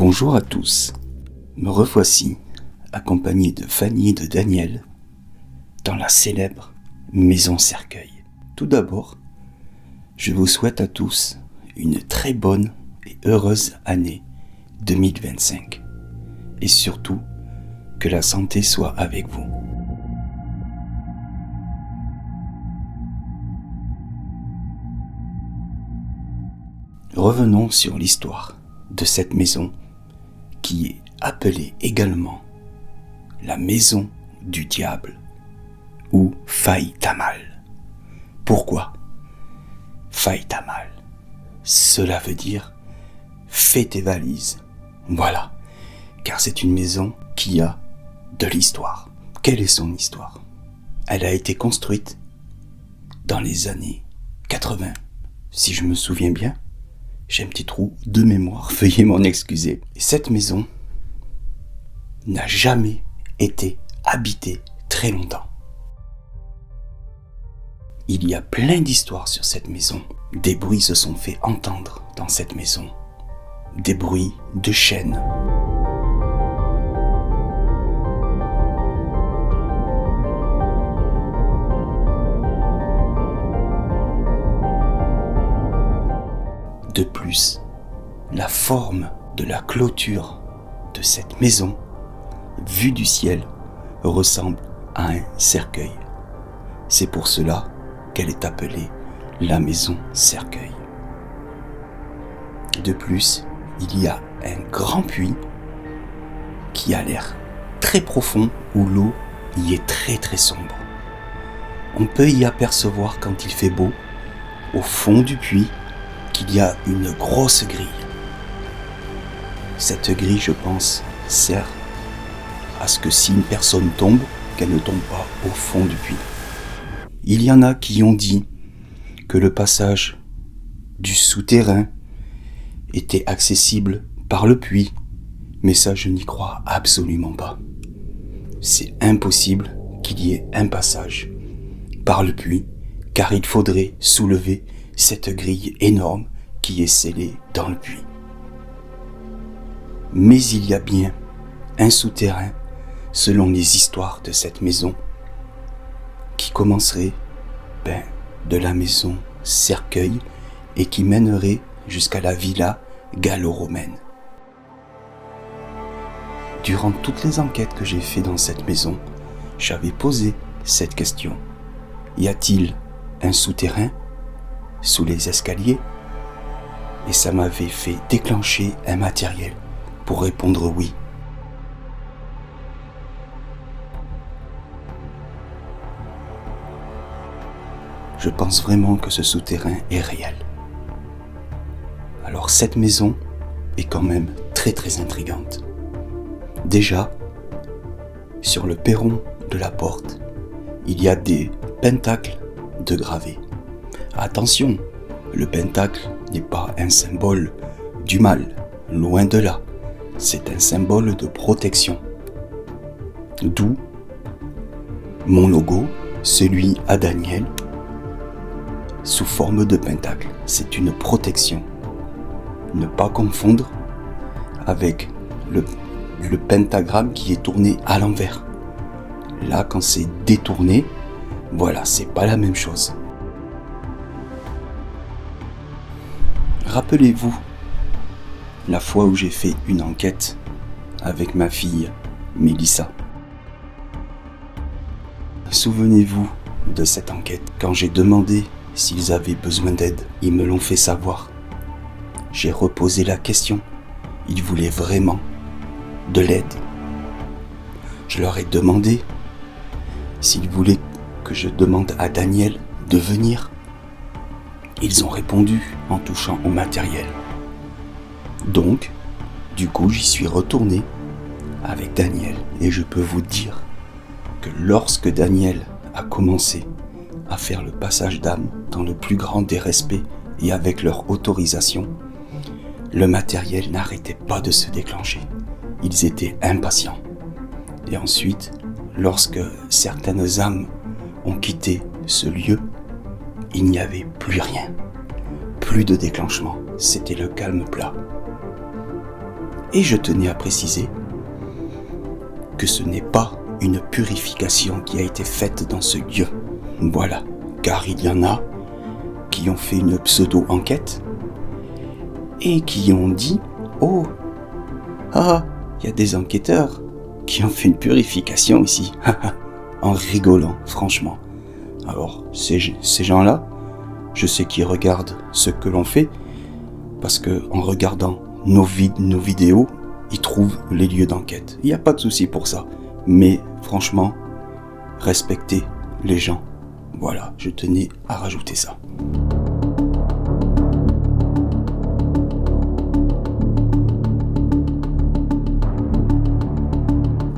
Bonjour à tous, me revoici, accompagné de Fanny et de Daniel, dans la célèbre Maison Cercueil. Tout d'abord, je vous souhaite à tous une très bonne et heureuse année 2025. Et surtout, que la santé soit avec vous. Revenons sur l'histoire de cette maison qui est appelée également la maison du diable ou Faï Tamal. Pourquoi Faï Tamal? Cela veut dire fais tes valises. Voilà, car c'est une maison qui a de l'histoire. Quelle est son histoire? Elle a été construite dans les années 80, si je me souviens bien. J'ai un petit trou de mémoire, veuillez m'en excuser. Et cette maison n'a jamais été habitée très longtemps. Il y a plein d'histoires sur cette maison. Des bruits se sont fait entendre dans cette maison. Des bruits de chaînes. De plus, la forme de la clôture de cette maison, vue du ciel, ressemble à un cercueil. C'est pour cela qu'elle est appelée la maison cercueil. De plus, il y a un grand puits qui a l'air très profond où l'eau y est très très sombre. On peut y apercevoir quand il fait beau, au fond du puits, qu'il y a une grosse grille. Cette grille, je pense, sert à ce que si une personne tombe, qu'elle ne tombe pas au fond du puits. Il y en a qui ont dit que le passage du souterrain était accessible par le puits, mais ça je n'y crois absolument pas. C'est impossible qu'il y ait un passage par le puits, car il faudrait soulever cette grille énorme qui est scellée dans le puits. Mais il y a bien un souterrain, selon les histoires de cette maison, qui commencerait de la maison cercueil et qui mènerait jusqu'à la villa gallo-romaine. Durant toutes les enquêtes que j'ai faites dans cette maison, j'avais posé cette question. Y a-t-il un souterrain sous les escaliers? Et ça m'avait fait déclencher un matériel pour répondre oui. Je pense vraiment que ce souterrain est réel. Alors cette maison est quand même très très intrigante. Déjà, sur le perron de la porte, il y a des pentacles de gravés. Attention, le pentacle n'est pas un symbole du mal, loin de là. C'est un symbole de protection. D'où mon logo, celui à Daniel, sous forme de pentacle. C'est une protection. Ne pas confondre avec le pentagramme qui est tourné à l'envers. Là, quand c'est détourné, voilà, c'est pas la même chose. Rappelez-vous la fois où j'ai fait une enquête avec ma fille Mélissa. Souvenez-vous de cette enquête. Quand j'ai demandé s'ils avaient besoin d'aide, ils me l'ont fait savoir. J'ai reposé la question. Ils voulaient vraiment de l'aide. Je leur ai demandé s'ils voulaient que je demande à Daniel de venir. Ils ont répondu en touchant au matériel. Donc, du coup, j'y suis retourné avec Daniel et je peux vous dire que lorsque Daniel a commencé à faire le passage d'âme dans le plus grand des respects et avec leur autorisation, le matériel n'arrêtait pas de se déclencher. Ils étaient impatients. Et ensuite, lorsque certaines âmes ont quitté ce lieu, il n'y avait plus rien. Plus de déclenchement. C'était le calme plat. Et je tenais à préciser que ce n'est pas une purification qui a été faite dans ce lieu. Voilà, car il y en a qui ont fait une pseudo-enquête et qui ont dit « Oh, il y a des enquêteurs qui ont fait une purification ici. » En rigolant, franchement. Alors, ces gens-là, je sais qu'ils regardent ce que l'on fait, parce que en regardant nos vidéos, ils trouvent les lieux d'enquête. Il n'y a pas de souci pour ça. Mais franchement, respectez les gens. Voilà, je tenais à rajouter ça.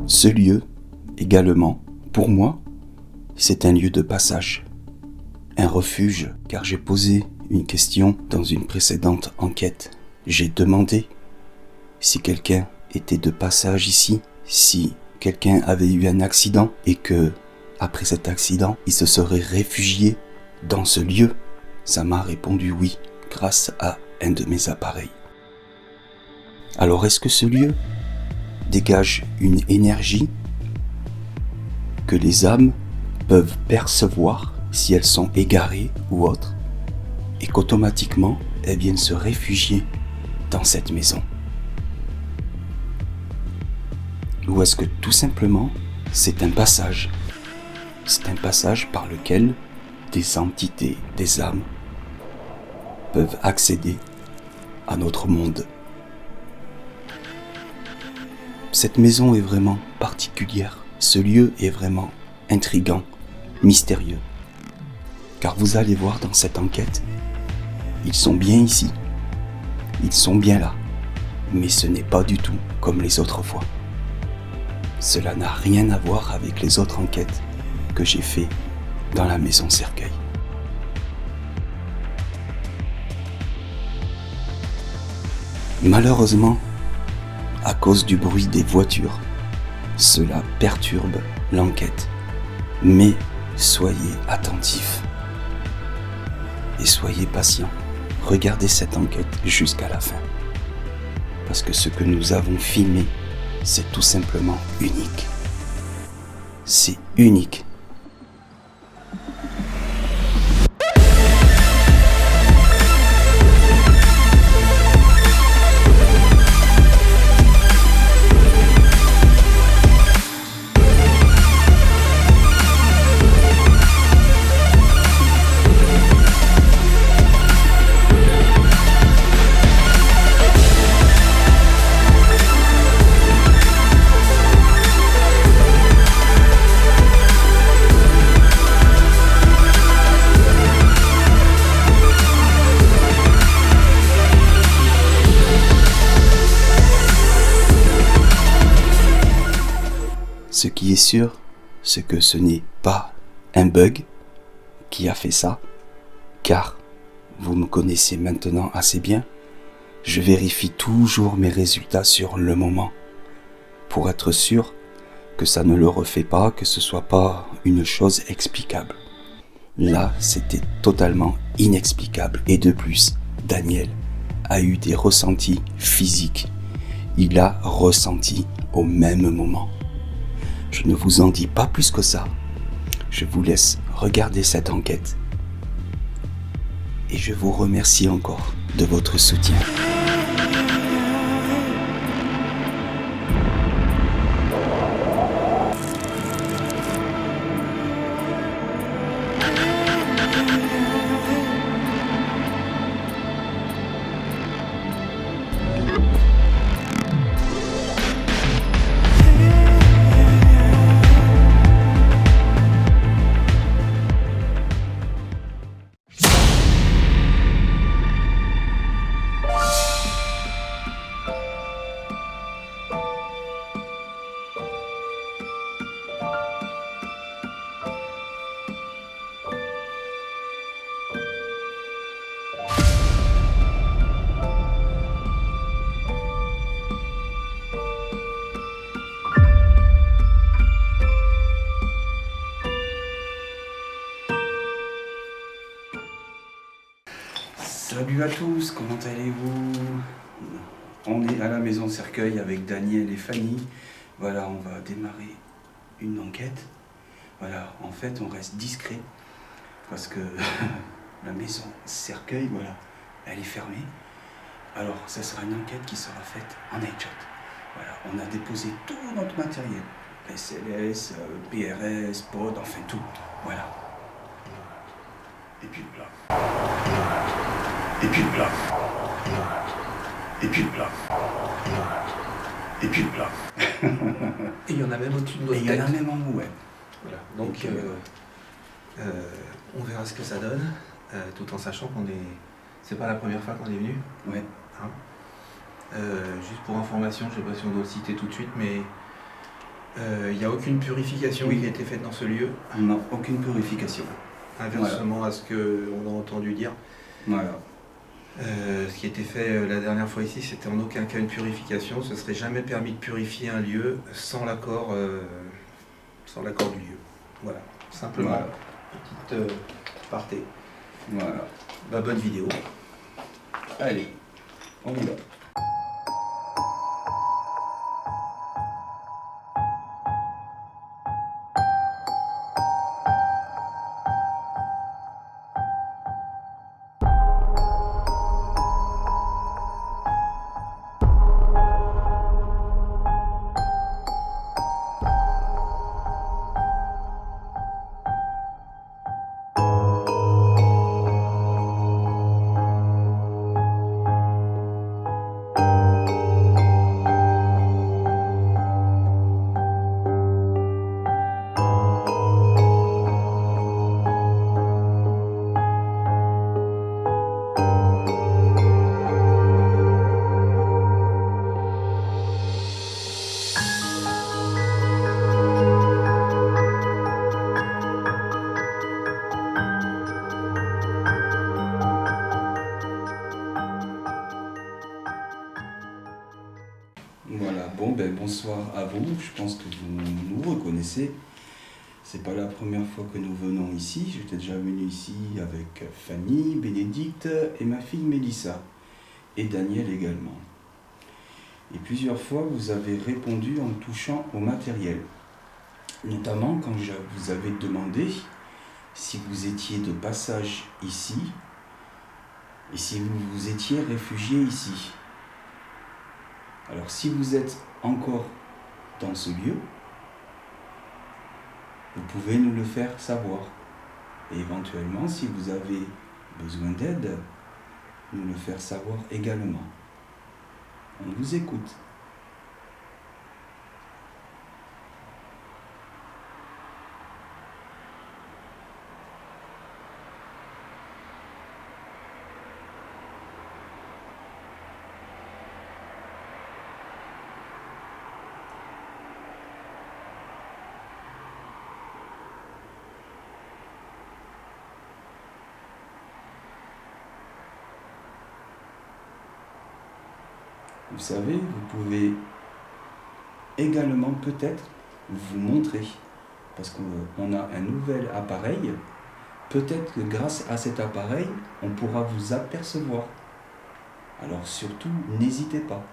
Ce lieu, également, pour moi, c'est un lieu de passage. Un refuge, car j'ai posé une question dans une précédente enquête. J'ai demandé si quelqu'un était de passage ici, si quelqu'un avait eu un accident et que, après cet accident, il se serait réfugié dans ce lieu. Ça m'a répondu oui, grâce à un de mes appareils. Alors est-ce que ce lieu dégage une énergie que les âmes peuvent percevoir si elles sont égarées ou autres, et qu'automatiquement elles viennent se réfugier dans cette maison? Ou est-ce que tout simplement c'est un passage par lequel des entités, des âmes peuvent accéder à notre monde? Cette maison est vraiment particulière, ce lieu est vraiment intriguant, mystérieux. Car vous allez voir dans cette enquête, ils sont bien ici, ils sont bien là, mais ce n'est pas du tout comme les autres fois. Cela n'a rien à voir avec les autres enquêtes que j'ai fait dans la maison Cercueil. Malheureusement, à cause du bruit des voitures, cela perturbe l'enquête. Mais soyez attentifs et soyez patients. Regardez cette enquête jusqu'à la fin. Parce que ce que nous avons filmé, c'est tout simplement unique. C'est unique. Ce qui est sûr, c'est que ce n'est pas un bug qui a fait ça, car vous me connaissez maintenant assez bien, je vérifie toujours mes résultats sur le moment, pour être sûr que ça ne le refait pas, que ce soit pas une chose explicable. Là, c'était totalement inexplicable, et de plus, Daniel a eu des ressentis physiques. Il a ressenti au même moment. Je ne vous en dis pas plus que ça. Je vous laisse regarder cette enquête. Et je vous remercie encore de votre soutien. Salut à tous, comment allez-vous? On est à la maison Cercueil avec Daniel et Fanny. Voilà, on va démarrer une enquête. Voilà, en fait, on reste discret parce que la maison Cercueil, voilà, elle est fermée. Alors, ça sera une enquête qui sera faite en headshot. Voilà, on a déposé tout notre matériel. SLS, PRS, pod, enfin tout. Voilà. Et puis le plat. Et puis le plat. Et puis le plat. Et puis le plat. Et il y en a même au-dessus de notre Et il tête. y en a même en haut, ouais. Voilà. Donc, on verra ce que ça donne, tout en sachant qu'on est... C'est pas la première fois qu'on est venu. Ouais. Hein. Juste pour information, je sais pas si on doit le citer tout de suite, mais il n'y a aucune purification qui a été faite dans ce lieu. Non, aucune purification. Inversement à ce qu'on a entendu dire. Voilà. Ce qui a été fait la dernière fois ici, c'était en aucun cas une purification. Ce serait jamais permis de purifier un lieu sans l'accord du lieu. Voilà, simplement. Voilà. Petite aparté. Voilà. Bah, bonne vidéo. Allez, on y va. Voilà, bon ben bonsoir à vous, je pense que vous nous reconnaissez. C'est pas la première fois que nous venons ici, j'étais déjà venu ici avec Fanny, Bénédicte et ma fille Mélissa, et Daniel également. Et plusieurs fois vous avez répondu en touchant au matériel, notamment quand je vous avais demandé si vous étiez de passage ici et si vous vous étiez réfugié ici. Alors si vous êtes encore dans ce lieu, vous pouvez nous le faire savoir. Et éventuellement, si vous avez besoin d'aide, nous le faire savoir également. On vous écoute. Vous savez, vous pouvez également peut-être vous montrer, parce qu'on a un nouvel appareil, peut-être que grâce à cet appareil, on pourra vous apercevoir. Alors surtout, n'hésitez pas.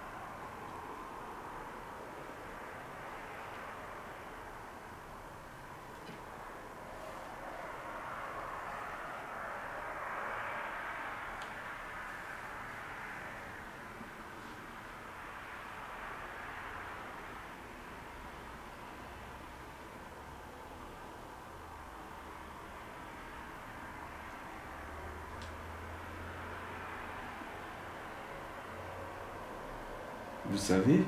Vous savez,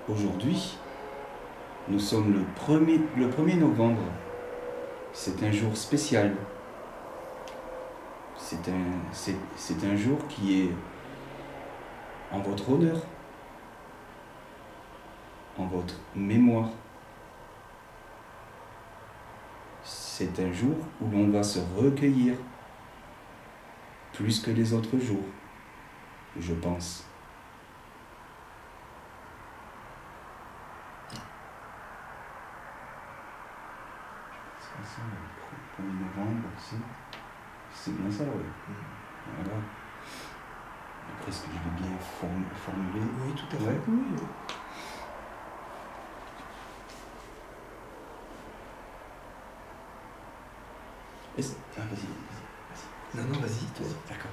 aujourd'hui, nous sommes le 1er novembre. C'est un jour spécial. C'est un jour qui est en votre honneur, en votre mémoire. C'est un jour où l'on va se recueillir plus que les autres jours, je pense. C'est le 1er novembre, c'est bien ça, oui. Voilà. Est-ce que je l'ai bien formulé? Oui, tout à fait. Ouais, oui. Ah, vas-y. Non, vas-y, toi. D'accord.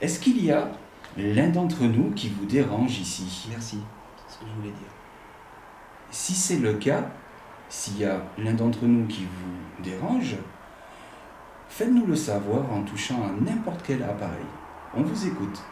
Est-ce qu'il y a l'un d'entre nous qui vous dérange ici? Merci, c'est ce que je voulais dire. Si c'est le cas, s'il y a l'un d'entre nous qui vous dérange, faites-nous le savoir en touchant à n'importe quel appareil. On vous écoute.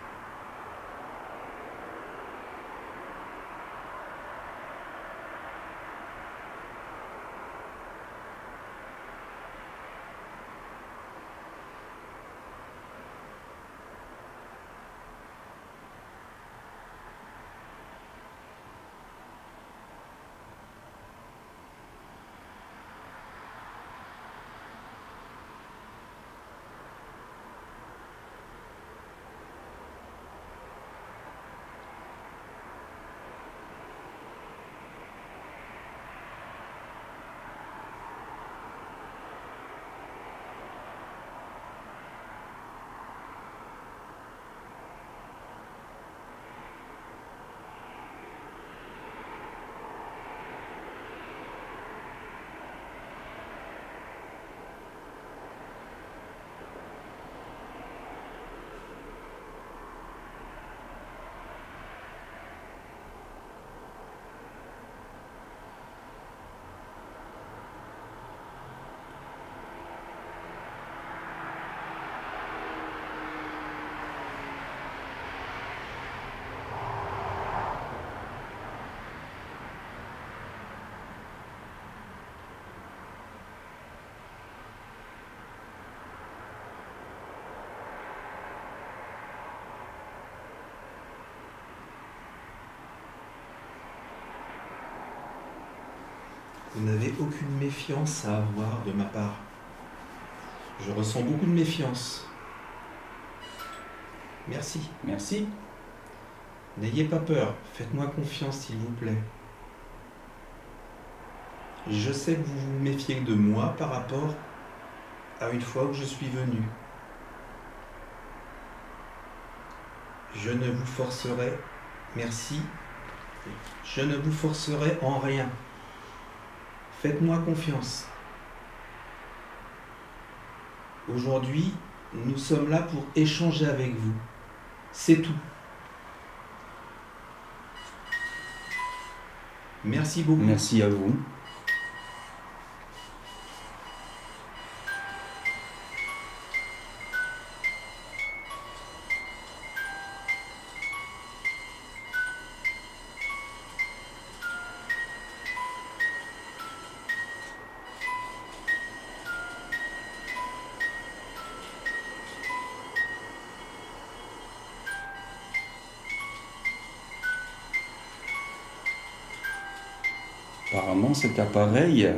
Vous n'avez aucune méfiance à avoir de ma part. Je ressens beaucoup de méfiance. Merci. Merci. N'ayez pas peur, faites-moi confiance s'il vous plaît. Je sais que vous vous méfiez de moi par rapport à une fois où je suis venu. Je ne vous forcerai, merci, je ne vous forcerai en rien. Faites-moi confiance. Aujourd'hui, nous sommes là pour échanger avec vous. C'est tout. Merci beaucoup. Merci à vous. Apparemment, cet appareil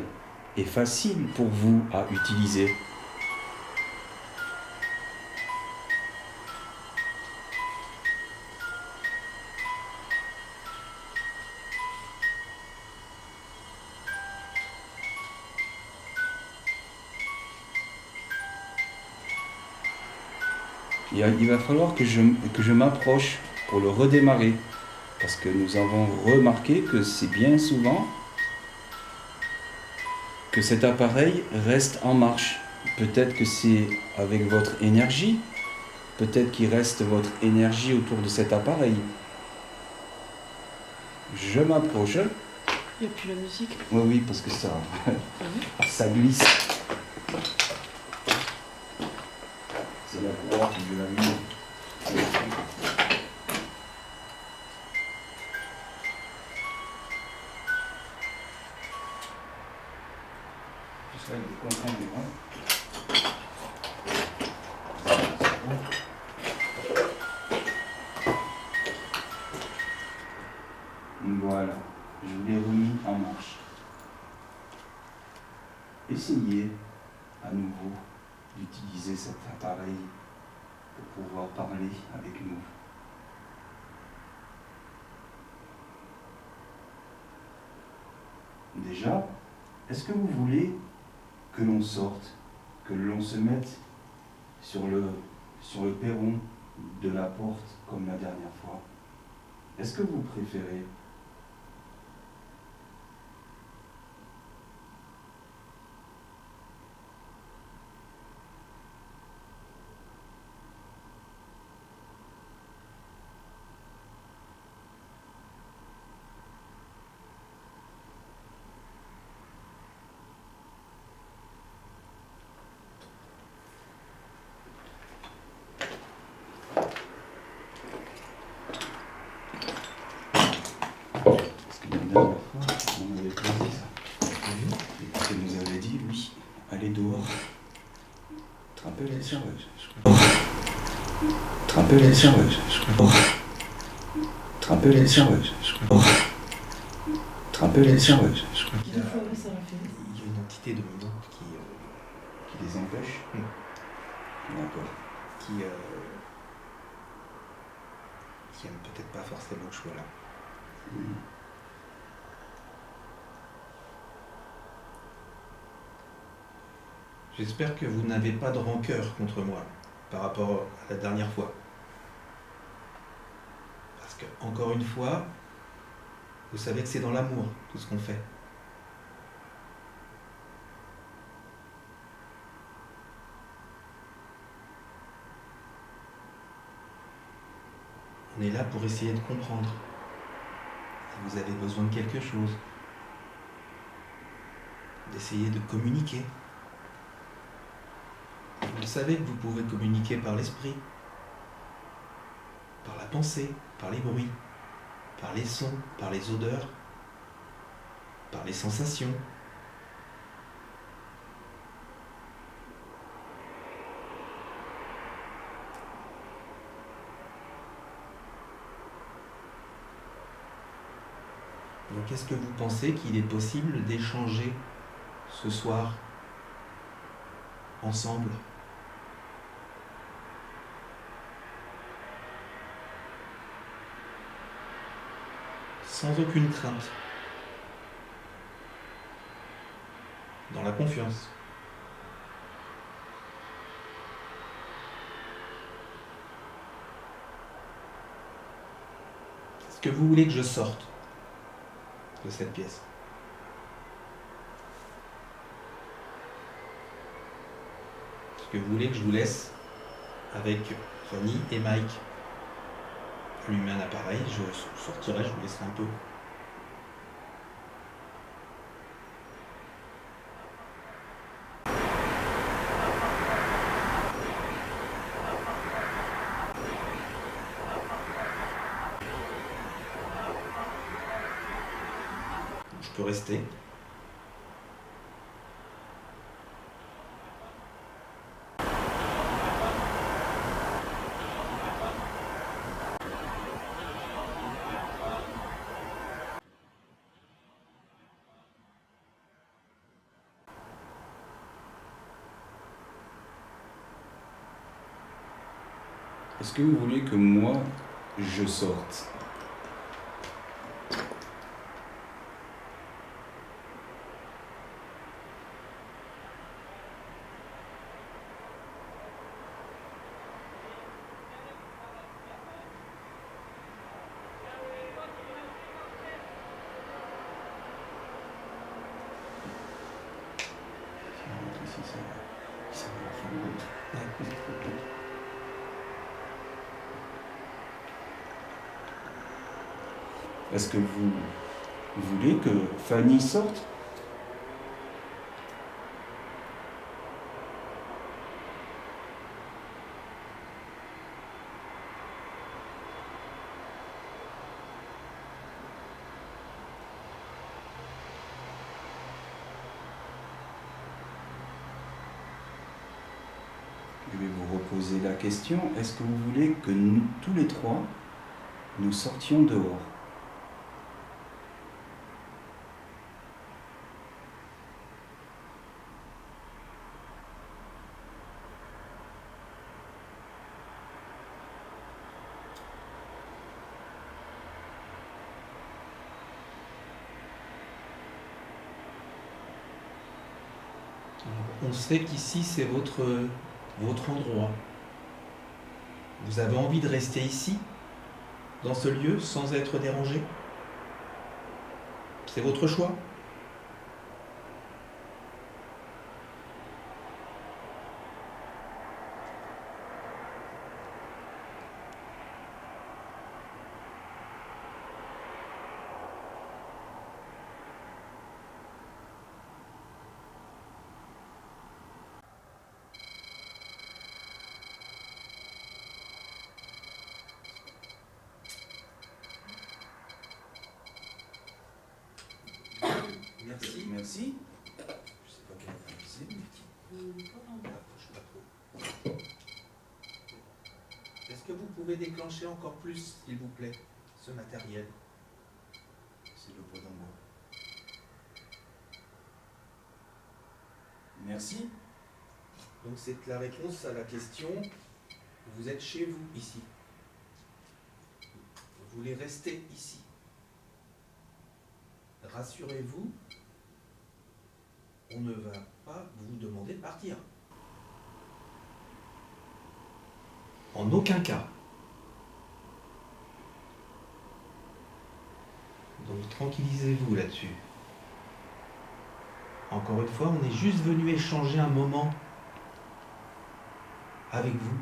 est facile pour vous à utiliser. Il va falloir que je m'approche pour le redémarrer. Parce que nous avons remarqué que c'est bien souvent que cet appareil reste en marche. Peut-être que c'est avec votre énergie. Peut-être qu'il reste votre énergie autour de cet appareil. Je m'approche. Il n'y a plus la musique. Oui, parce que ça, ça glisse. C'est la couleur qui veut la nuit. J'essaie de comprendre. Voilà, je l'ai remis en marche. Essayez à nouveau d'utiliser cet appareil pour pouvoir parler avec nous. Déjà, est-ce que vous voulez que l'on sorte, que l'on se mette sur le perron de la porte comme la dernière fois? Est-ce que vous préférez? Parce que la dernière fois, on avait pas dit ça. Et tu nous avais dit, oui, allez dehors. Trapper les cerveuses, je crois. Trapper les cerveuses, je crois. Trapper les cerveuses, je crois. Trapper les cerveuses, je crois. Il y a une entité dominante Qui les empêche. D'accord. qui aime peut-être pas forcément que je sois là. J'espère que vous n'avez pas de rancœur contre moi par rapport à la dernière fois. Parce que, encore une fois, vous savez que c'est dans l'amour tout ce qu'on fait. On est là pour essayer de comprendre. Si vous avez besoin de quelque chose, d'essayer de communiquer. Vous savez que vous pouvez communiquer par l'esprit, par la pensée, par les bruits, par les sons, par les odeurs, par les sensations. Donc est-ce que vous pensez qu'il est possible d'échanger ce soir ensemble ? Sans aucune crainte. Dans la confiance. Est-ce que vous voulez que je sorte de cette pièce ? Est-ce que vous voulez que je vous laisse avec Fanny et Mike ? Allumer un appareil, je sortirai, je vous laisserai un peu. Je peux rester. Est-ce que vous voulez que moi, je sorte? Est-ce que vous voulez que Fanny sorte? Je vais vous reposer la question. Est-ce que vous voulez que nous, tous les trois, nous sortions dehors? On sait qu'ici c'est votre endroit. Vous avez envie de rester ici, dans ce lieu, sans être dérangé? C'est votre choix. Merci. Merci. Je sais pas quelle heure c'est, mais Approche pas trop. Est-ce que vous pouvez déclencher encore plus, s'il vous plaît, ce matériel? c'est le pot d'en bois. Merci. Donc c'est la réponse à la question. Vous êtes chez vous, ici. Vous voulez rester ici. Rassurez-vous, on ne va pas vous demander de partir. En aucun cas. Donc tranquillisez-vous là-dessus. Encore une fois, on est juste venu échanger un moment avec vous.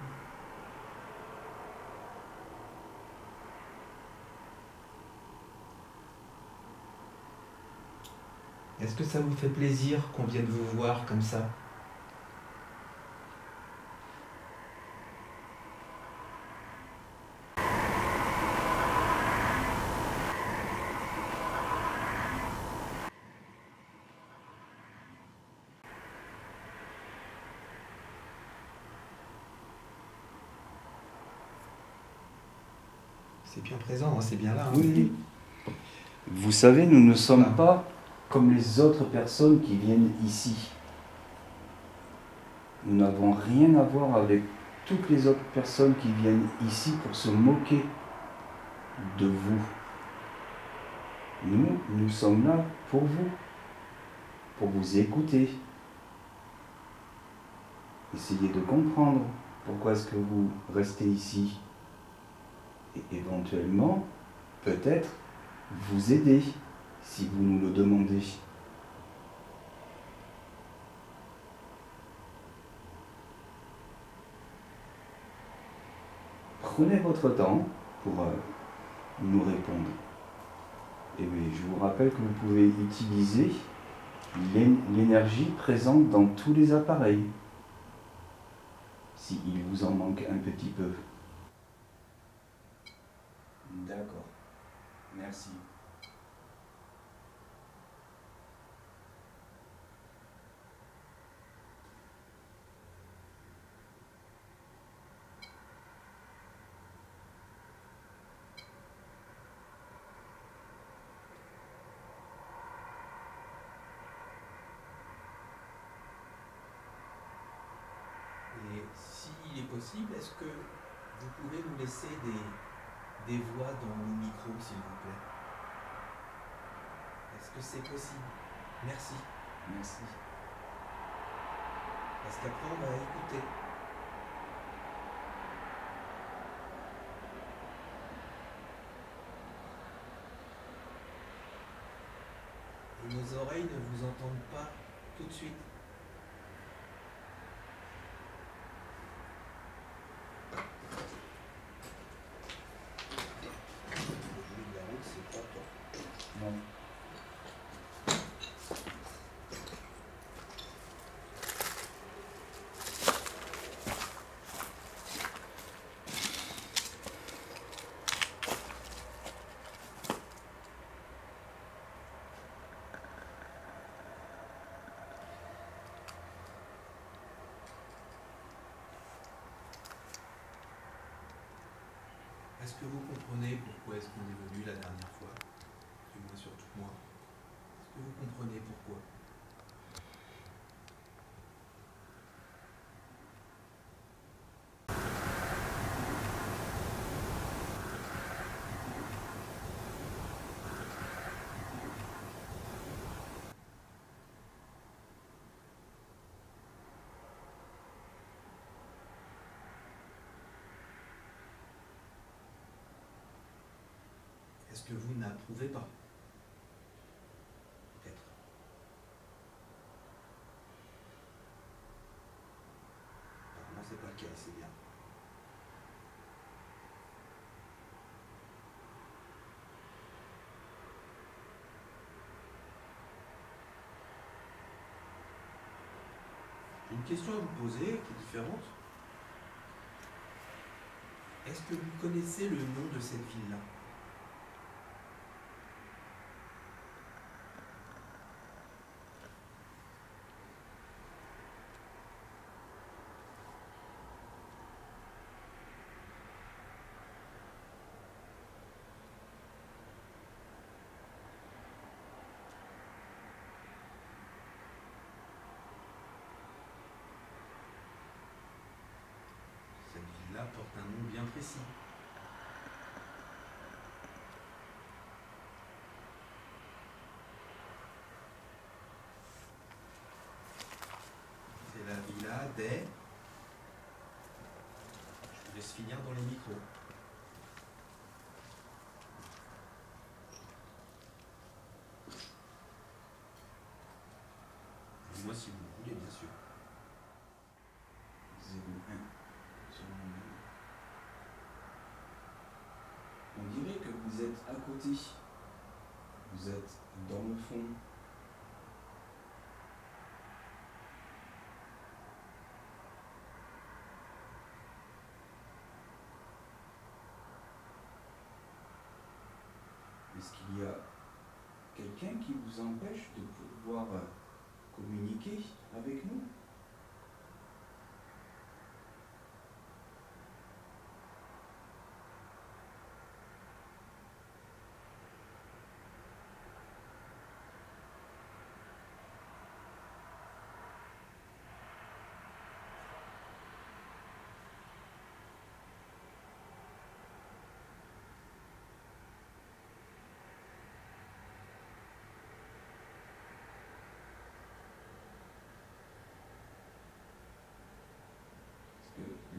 Est-ce que ça vous fait plaisir qu'on vienne vous voir comme ça? C'est bien présent, hein, c'est bien là. Hein. Oui. Vous savez, nous ne sommes pas comme les autres personnes qui viennent ici. Nous n'avons rien à voir avec toutes les autres personnes qui viennent ici pour se moquer de vous. Nous sommes là pour vous écouter. Essayez de comprendre pourquoi est-ce que vous restez ici. Et éventuellement, peut-être, vous aider si vous nous le demandez. Prenez votre temps pour nous répondre. Et je vous rappelle que vous pouvez utiliser l'énergie présente dans tous les appareils, s'il vous en manque un petit peu. D'accord. Merci. Et s'il est possible, est-ce que vous pouvez nous laisser des voix dans le micro, s'il vous plaît? Est-ce que c'est possible? Merci. Merci. Parce qu'après, on va écouter. Et nos oreilles ne vous entendent pas tout de suite. Le bruit de la route, c'est pas top. Non. Est-ce que vous comprenez pourquoi est-ce qu'on est venu la dernière fois? Du moins surtout moi. Est-ce que vous comprenez pourquoi? parce que vous n'approuvez pas. Peut-être. Apparemment, c'est pas le cas, c'est bien. J'ai une question à vous poser qui est différente. Est-ce que vous connaissez le nom de cette ville-là? Cette ville-là porte un nom bien précis. C'est la villa des... Je vous laisse finir dans les micros. Moi, si vous voulez, bien sûr. 01 sur mon mail. On dirait que vous êtes à côté. Vous êtes dans le fond. Est-ce qu'il y a quelqu'un qui vous empêche de pouvoir communiquer avec nous?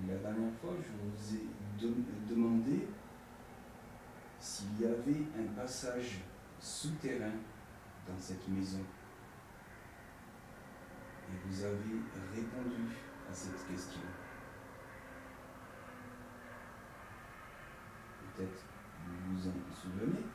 La dernière fois, je vous ai demandé s'il y avait un passage souterrain dans cette maison. Et vous avez répondu à cette question. Peut-être vous vous en souvenez?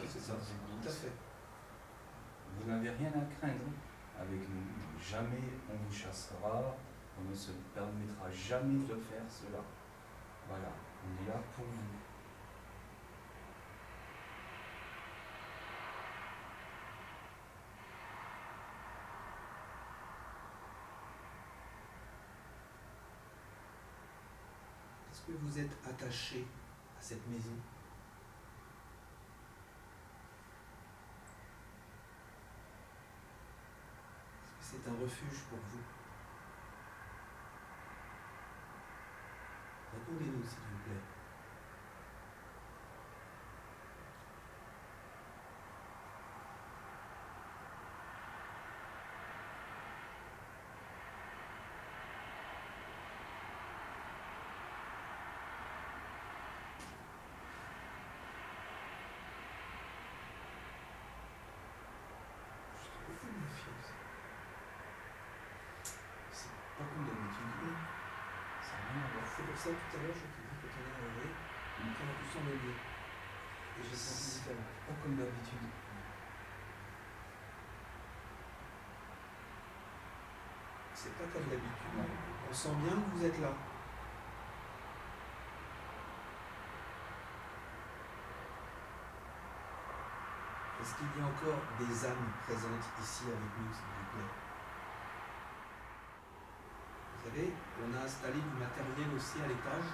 C'est ça, tout à fait. Vous n'avez rien à craindre avec nous. Jamais on vous chassera. On ne se permettra jamais de faire cela. Voilà, on est là pour vous. Est-ce que vous êtes attaché à cette maison? Est-ce que c'est un refuge pour vous? Répondez-nous, s'il vous plaît. Je suis beaucoup méfiant. C'est pas comme d'habitude. Ça n'a rien à voir. C'est pour ça tout à l'heure je t'ai dit que ton air est on a pu s'en aider. Et j'ai senti différent. Pas comme d'habitude. C'est pas comme d'habitude. On sent bien que vous êtes là. Est-ce qu'il y a encore des âmes présentes ici avec nous, s'il vous plaît? savez, on a installé du matériel aussi à l'étage.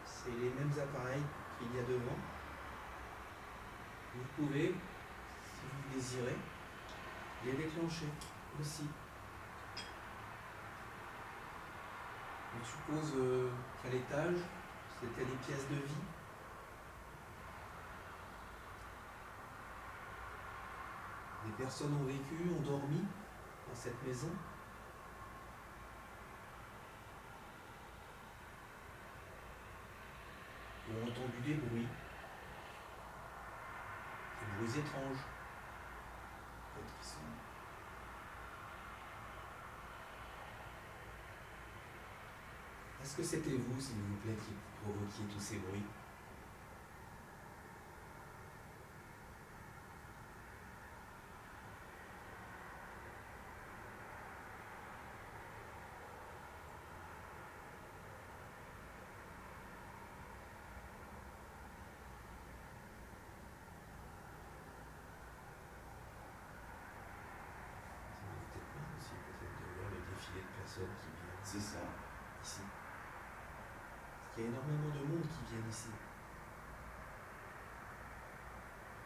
C'est les mêmes appareils qu'il y a devant. Vous pouvez, si vous le désirez, les déclencher aussi. On suppose qu'à l'étage, c'était les pièces de vie. Des personnes ont vécu, ont dormi dans cette maison. Ont entendu des bruits étranges. Peut-être qu'ils sont... Est-ce que c'était vous, s'il vous plaît, qui provoquiez tous ces bruits? Qui viennent. C'est ça. Ici. Il y a énormément de monde qui viennent ici.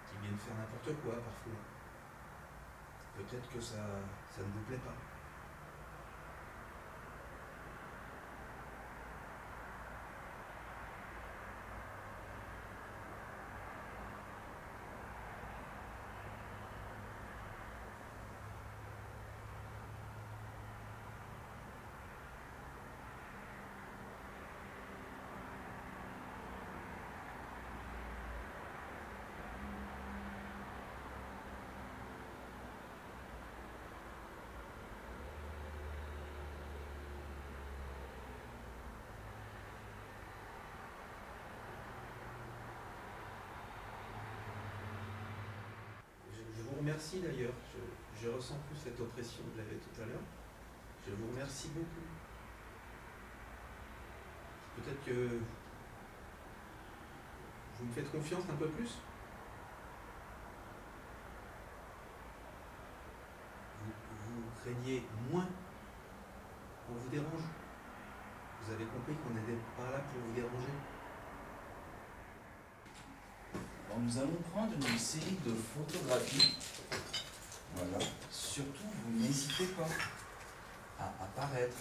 Qui viennent faire n'importe quoi parfois. Peut-être que ça ne vous plaît pas. Je vous remercie d'ailleurs. Je ressens plus cette oppression que j'avais tout à l'heure. Je vous remercie beaucoup. Peut-être que vous me faites confiance un peu plus. Vous craignez moins qu'on vous dérange. Vous avez compris qu'on n'était pas là pour vous déranger. Alors nous allons prendre une série de photographies. Voilà. Surtout, vous n'hésitez pas à apparaître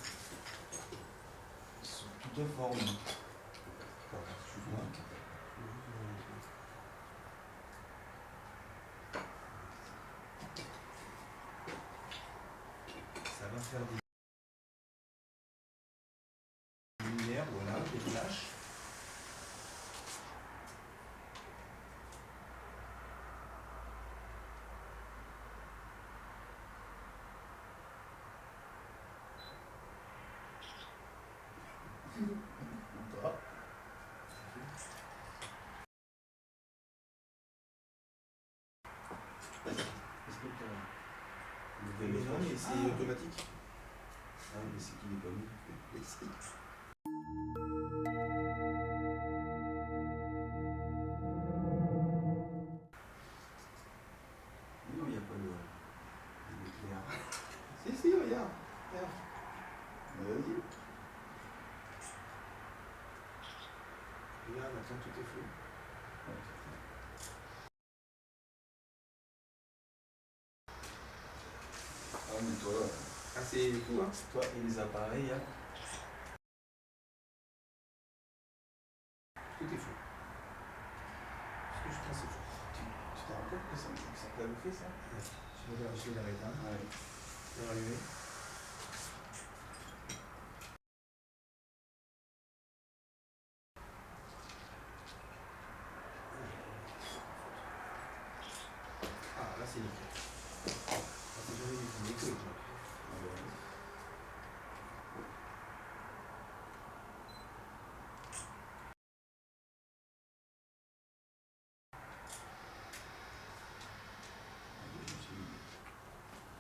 sous toute forme. Ça va faire des lumières, voilà, des flashs. Mais non, mais c'est automatique. Ah, mais c'est qu'il n'est pas mis. Non, il n'y a pas l'éclair. Si, regarde. Vas-y. Regarde, maintenant tout est flou. Ah, mais toi, Ah, c'est fou, hein. toi et les appareils, hein. Tout est fou. Ce que je pense, c'est fou. Tu te rends compte que ça t'avait fait ça? Je vais l'arrêter. Hein. Ouais. Je vais rallumer. Ah, là c'est nickel. Ah, c'est jamais du tout nickel.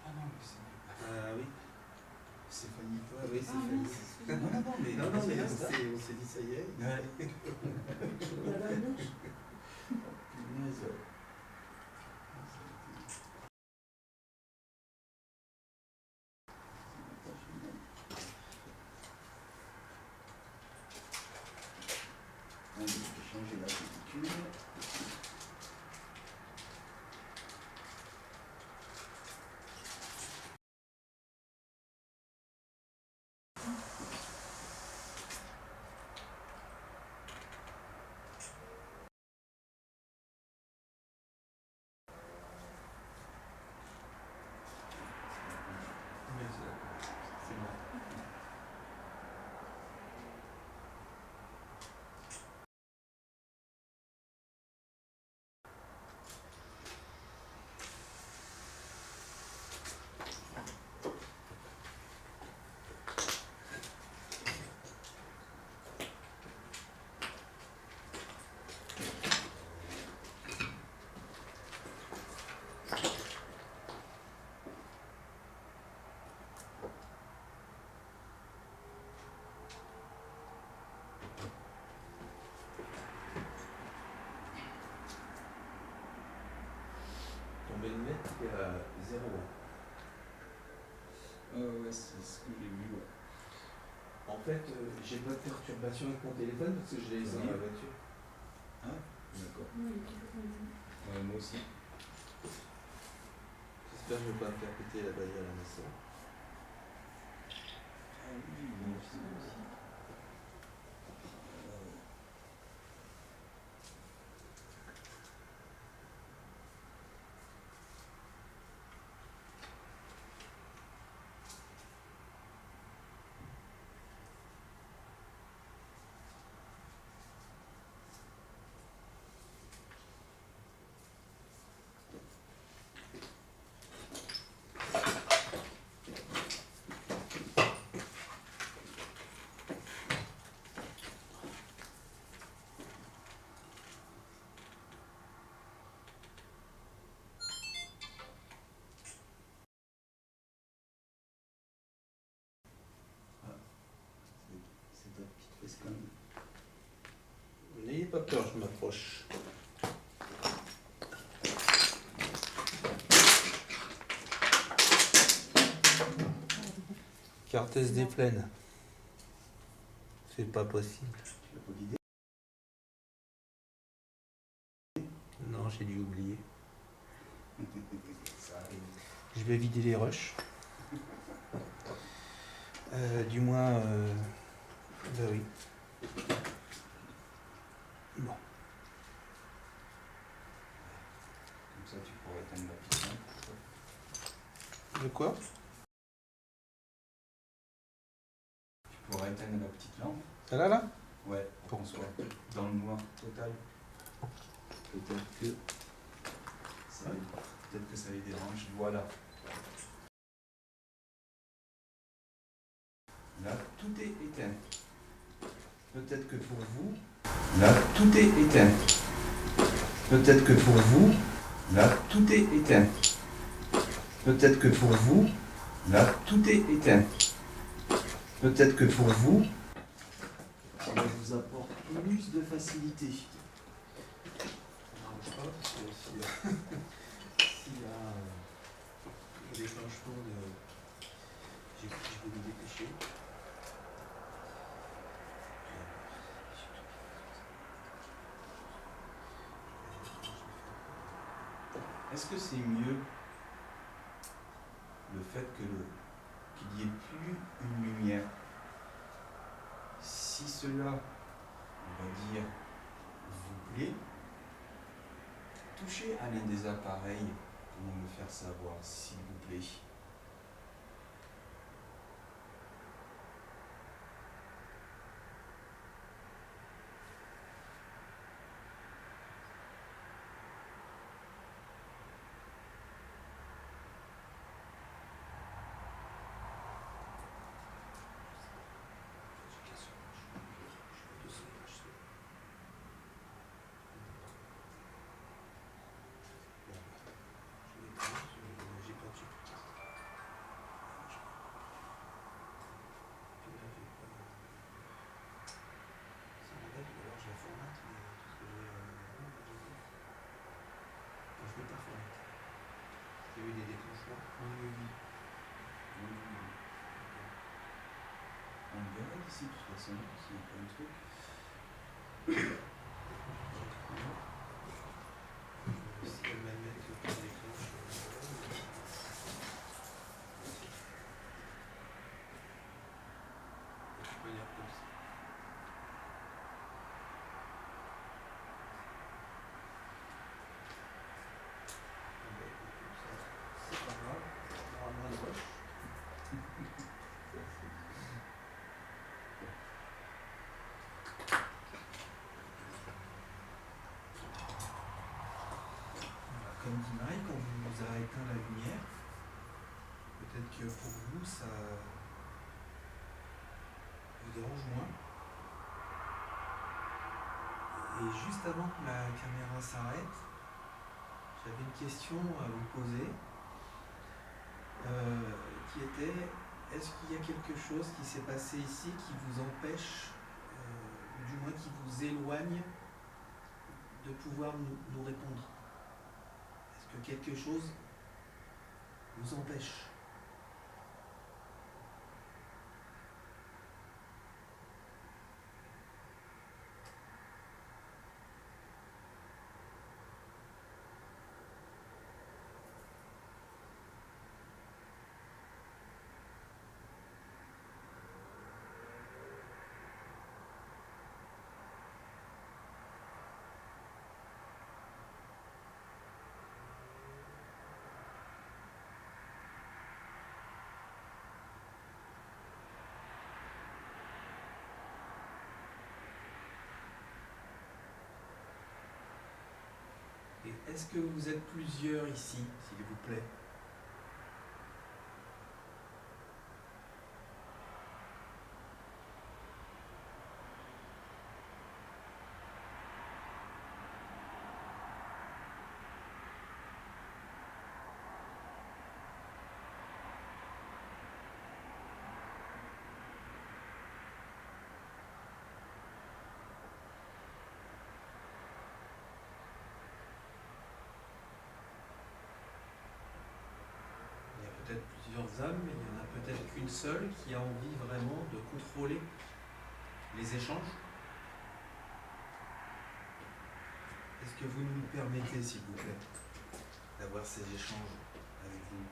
Ah non, mais c'est... Ah oui. C'est failli pas. Oui, c'est Ah failli. mince, excusez-moi. Non, mais là, on s'est dit ça y est. Ouais. La bonne douche. Punaise. périmètre qui est à 0. Ouais, c'est ce que j'ai vu, ouais. En fait, j'ai pas de perturbation avec mon téléphone parce que je l'ai laissé dans la voiture. Ah, d'accord. Non, il est complètement éteint. Ouais, moi aussi. J'espère que je vais pas me faire péter la batterie à la maison. Ah oui, moi aussi. C'est ta petite facecam. N'ayez pas peur, je m'approche. Carte SD pleine. C'est pas possible. Tu l'as pas vidé? Non, j'ai dû oublier. Ça arrive. Je vais vider les rushs. Du moins, bah oui. Bon. Comme ça, tu pourrais éteindre la petite lampe. De quoi? Tu pourrais éteindre la petite lampe. Celle-là, là? Ouais, pour qu'on soit dans le noir total. Peut-être que ça les dérange. Voilà. Là, tout est éteint. Peut-être que pour vous. Là, tout est éteint. Peut-être que pour vous. Là, tout est éteint. Peut-être que pour vous. Là, tout est éteint. Peut-être que pour vous. Ça vous apporte plus de facilité. S'il y a un déclenchement de... Je vais me dépêcher. Est-ce que c'est mieux le fait qu'il n'y ait plus une lumière? Si cela, on va dire, vous plaît, touchez à l'un des appareils pour me faire savoir, s'il vous plaît. Il y a eu des déclenchements. Oui. On verra d'ici, de toute façon, s'il y a plein de trucs. Si elle m'admet que je déclenche. Je peux dire comme ça. C'est pas grave, on aura moins de rush. Comme dit Marie, quand vous nous avez éteint la lumière, peut-être que pour vous, ça vous dérange moins. Et juste avant que la caméra s'arrête, j'avais une question à vous poser qui était, est-ce qu'il y a quelque chose qui s'est passé ici qui vous empêche, ou du moins qui vous éloigne de pouvoir nous répondre? Est-ce que quelque chose nous empêche. Et est-ce que vous êtes plusieurs ici, s'il vous plaît? Il y a peut-être plusieurs âmes, mais il n'y en a peut-être qu'une seule qui a envie vraiment de contrôler les échanges. Est-ce que vous nous permettez, s'il vous plaît, d'avoir ces échanges avec vous?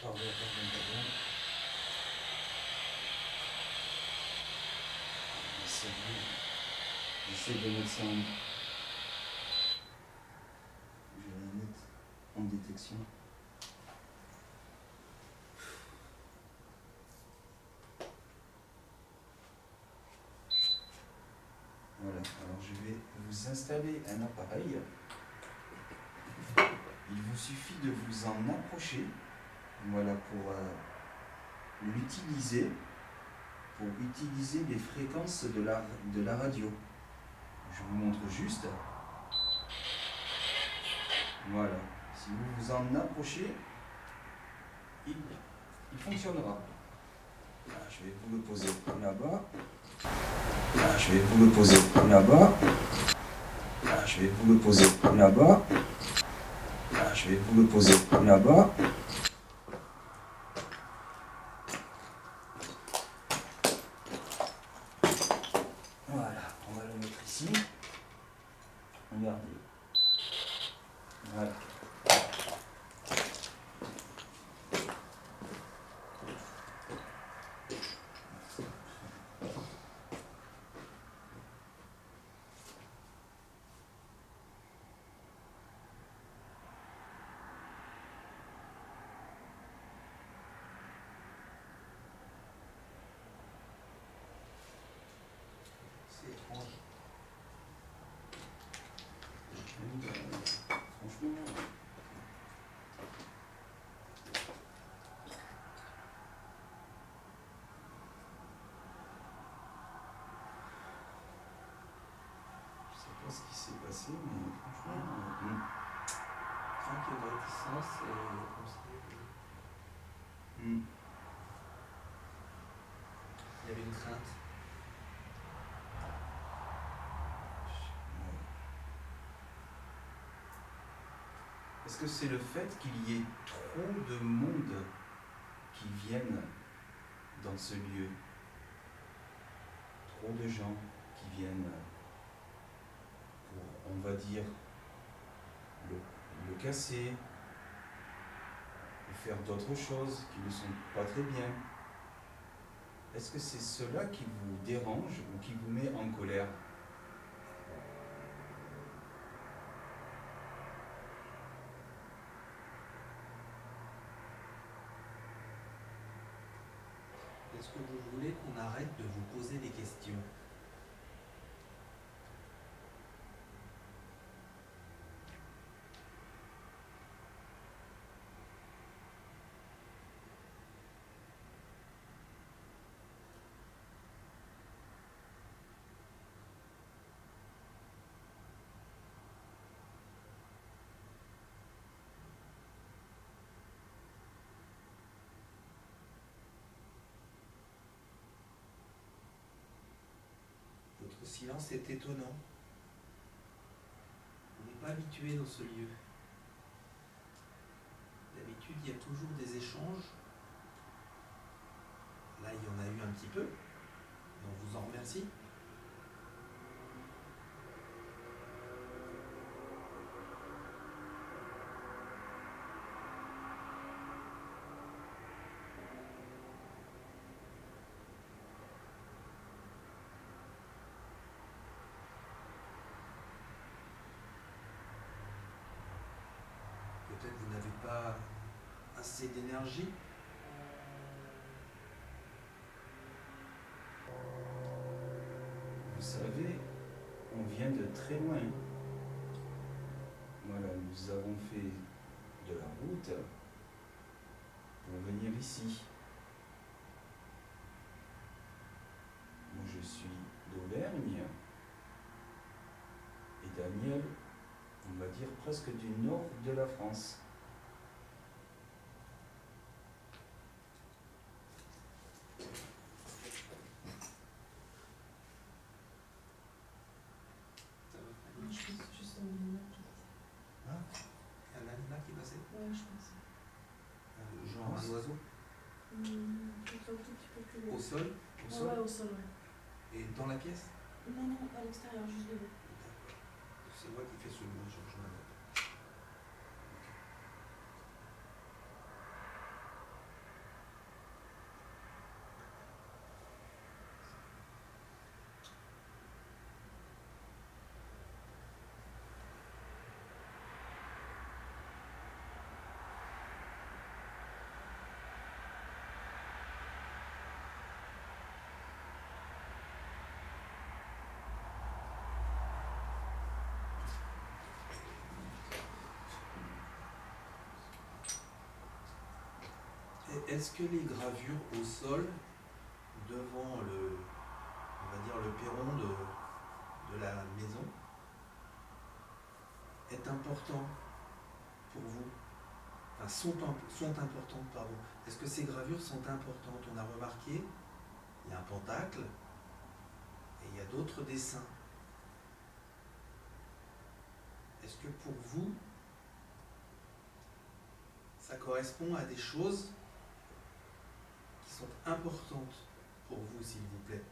Pardon. J'essaie de mettre ça je vais la mettre en détection. Voilà, alors je vais vous installer un appareil. Il vous suffit de vous en approcher, voilà, pour l'utiliser, pour utiliser les fréquences de la radio. Je vous montre juste. Voilà, si vous vous en approchez, il fonctionnera. Là, je vais vous le poser là-bas. Là, je vais vous le poser là-bas. Là, je vais vous le poser là-bas. Là, je vais vous le poser là-bas. Voilà, on va le mettre ici. Regardez. Voilà. C'est étrange. Franchement. Je sais pas ce qui s'est passé, mais franchement. Je sens qu'il y a de la réticence et comme ça. Il y avait une crainte. Est-ce que c'est le fait qu'il y ait trop de monde qui viennent dans ce lieu? Trop de gens qui viennent pour, on va dire, le casser, ou faire d'autres choses qui ne sont pas très bien. Est-ce que c'est cela qui vous dérange ou qui vous met en colère? Est-ce que vous voulez qu'on arrête de vous poser des questions? Votre silence est étonnant. On n'est pas habitué dans ce lieu. D'habitude, il y a toujours des échanges. Là, il y en a eu un petit peu. Et on vous en remercie. Peut-être vous n'avez pas assez d'énergie. Vous savez, on vient de très loin. Voilà, nous avons fait de la route pour venir ici. Moi, je suis d'Auvergne et Daniel, on va dire presque du nord de la France. Ça va, Fanny? Non, je pense juste un animal qui Hein? Il y a un animal qui passait? Ouais, je pense. Genre un oiseau? Peut-être un tout petit peu plus loin. Au sol? Au sol? Ouais, au sol, ouais. Et dans la pièce? Non, non, à l'extérieur, juste devant. D'accord. C'est moi qui fais ce bruit, je m'adapte. Est-ce que les gravures au sol, devant le, on va dire le perron de la maison, est important pour vous? Enfin, sont importantes, pardon. Est-ce que ces gravures sont importantes? On a remarqué, il y a un pentacle et il y a d'autres dessins. Est-ce que pour vous, ça correspond à des choses qui sont importantes pour vous, s'il vous plaît?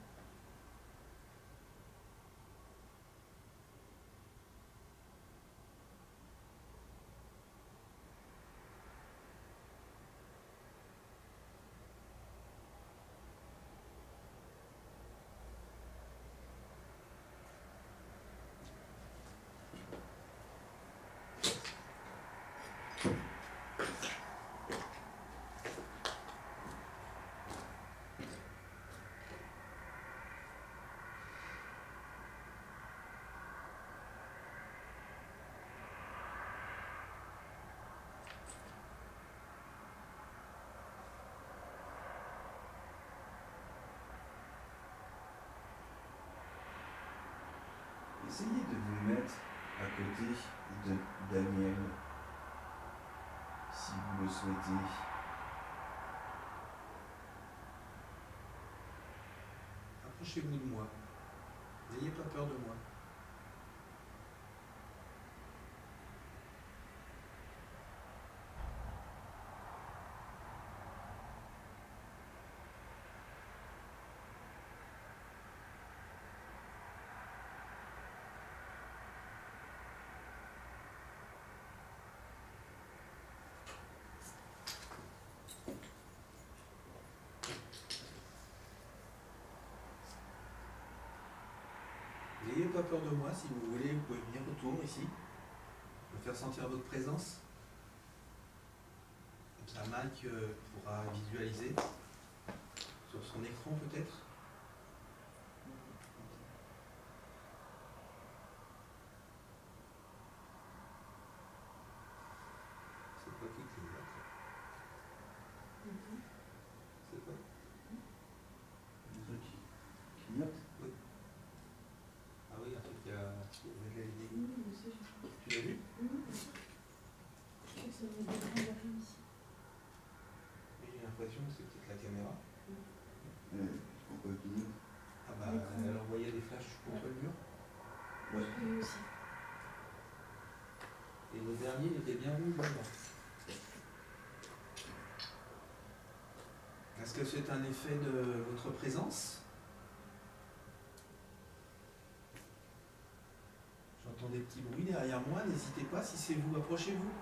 Essayez de vous mettre à côté de Daniel, si vous le souhaitez. Approchez-vous de moi. N'ayez pas peur de moi. N'ayez pas peur de moi, si vous voulez, vous pouvez venir autour ici, me faire sentir votre présence. Comme ça, Mike pourra visualiser Sur son écran peut-être. C'est quoi qui clignote? C'est quoi? Un truc qui clignote. Ah oui, un truc qui a de la LED. Oui, je sais, Tu l'as vu? je crois que ça va être des grands ici. Et j'ai l'impression que c'est peut-être la caméra. Pourquoi il clignote? Ah bah elle envoyait des flashs contre le mur. Ouais. Oui, aussi. Et le dernier il était bien rouge là. Est-ce que c'est un effet de votre présence? J'entends des petits bruits derrière moi, n'hésitez pas, si c'est vous, approchez-vous.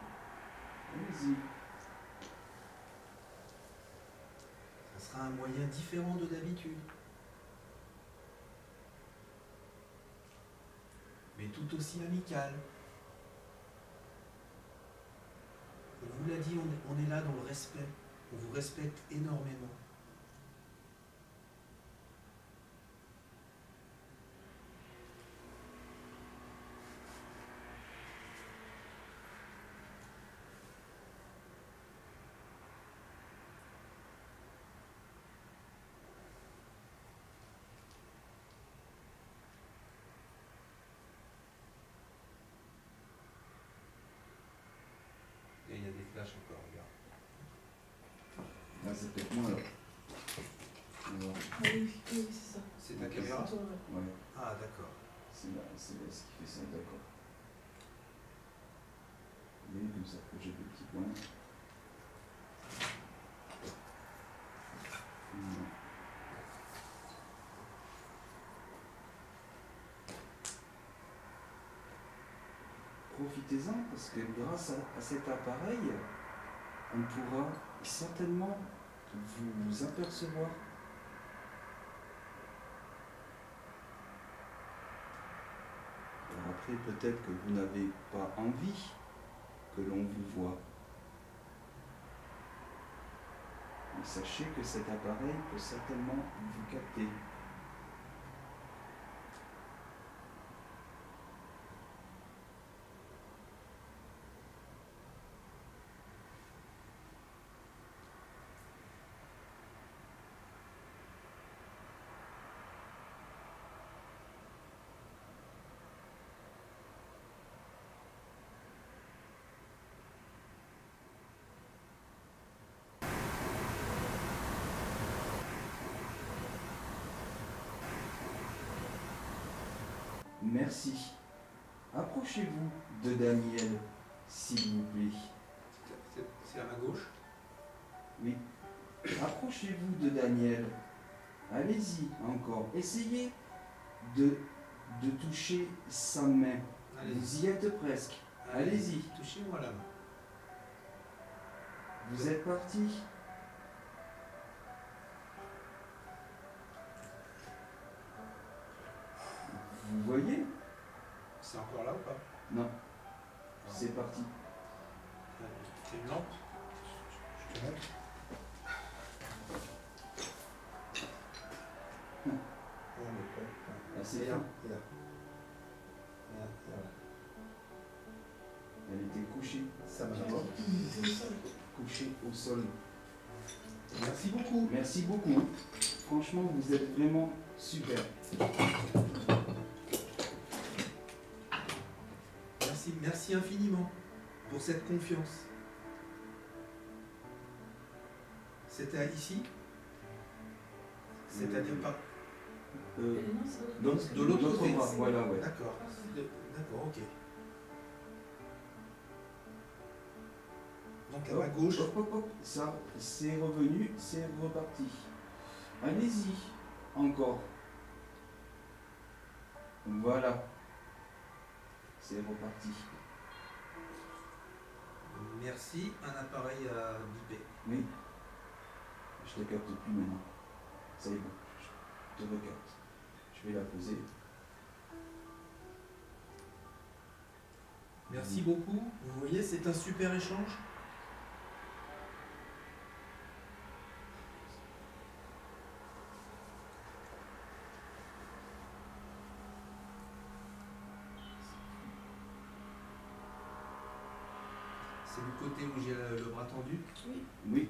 Allez-y. Ça sera un moyen différent de d'habitude. Mais tout aussi amical. On vous l'a dit, on est là dans le respect. On vous respecte énormément. Et il y a des flashs encore, regarde. Ah, c'est peut-être moi là. On va voir. Ah oui, oui, c'est ça. C'est ta caméra? C'est toi, ouais. Ouais, Ah d'accord. c'est là ce qui fait ça, d'accord. Vous voyez comme ça que j'ai des petits points. Voilà. Profitez-en parce que grâce à cet appareil, on pourra certainement vous apercevoir. Alors après, peut-être que vous n'avez pas envie que l'on vous voit. Mais sachez que cet appareil peut certainement vous capter. Merci. Approchez-vous de Daniel, s'il vous plaît. C'est à ma gauche. Oui. Approchez-vous de Daniel. Allez-y encore. Essayez de toucher sa main. Allez-y. Vous y êtes presque. Allez-y. Touchez-moi la main. Vous êtes parti. Vous voyez? C'est encore là ou pas? Non. C'est parti. C'est une lampe. Je te montre. Ah, c'est là. bien. Et là. Là, voilà. Elle était couchée. Ça va. C'est au sol. Couchée au sol. Merci beaucoup. Merci beaucoup. Franchement, vous êtes vraiment super. Merci infiniment pour cette confiance. C'était ici? C'est-à-dire pas. Euh, Et non, c'est donc, parce que de l'autre notre côté. bras, voilà, ouais. D'accord. D'accord, ok. Donc à ma gauche. Hop, hop, hop. Ça, c'est revenu, c'est reparti. Allez-y, encore. Voilà. C'est reparti. Merci, un appareil à biper. Oui. Je te capte plus maintenant. Ça y est, bon. Je te recapte. Je vais la poser. Merci beaucoup. Vous voyez, c'est un super échange. C'est du côté où j'ai le bras tendu. Oui. Oui.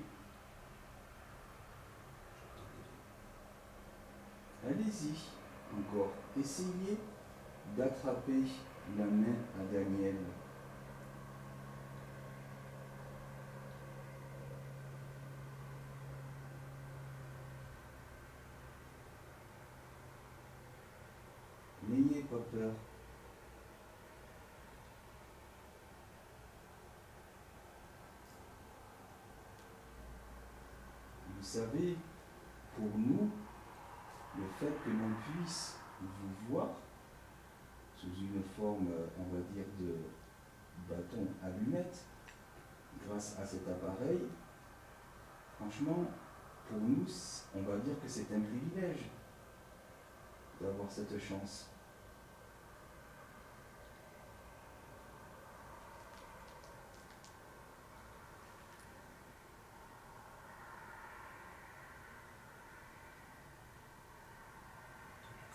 Allez-y, encore. Essayez d'attraper la main à Daniel. N'ayez pas peur. Vous savez, pour nous, le fait que l'on puisse vous voir sous une forme, on va dire, de bâton allumette, grâce à cet appareil, franchement, pour nous, on va dire que c'est un privilège d'avoir cette chance.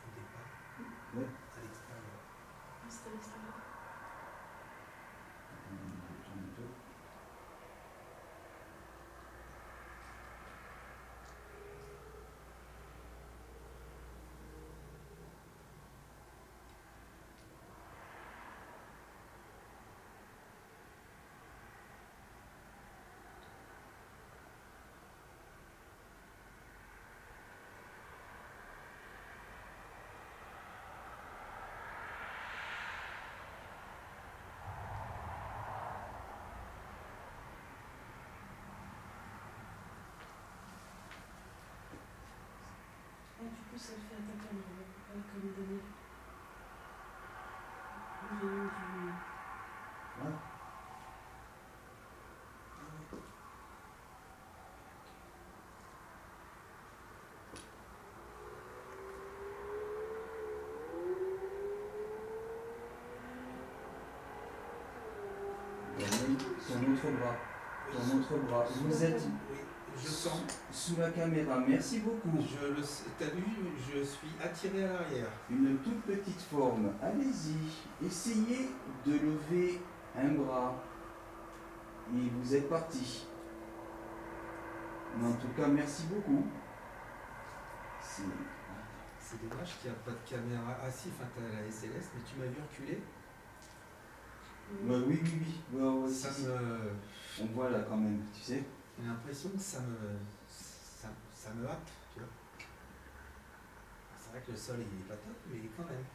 Au départ, Ouais. à l'extérieur. Ah, c'était à l'extérieur. Je tourne un peu. Ah, du coup, ça le fait à ta caméra, pas comme Daniel. J'ai eu du... Ah. Daniel, ton autre bras. Ton autre bras. Vous êtes Oui, je sens. sous la caméra. Merci beaucoup. T'as vu, je suis attiré à l'arrière. Une toute petite forme. Allez-y. Essayez de lever un bras. Et vous êtes parti. Mais en tout cas, merci beaucoup. C'est dommage qu'il n'y a pas de caméra. Ah si, enfin t'as la SLS, mais tu m'as vu reculer. Ouais, oui, oui, oui. Ouais, ouais, Ça si, si. me... On voit là quand même, tu sais. J'ai l'impression que ça me happe, tu vois. C'est vrai que le sol il est pas top, mais quand même.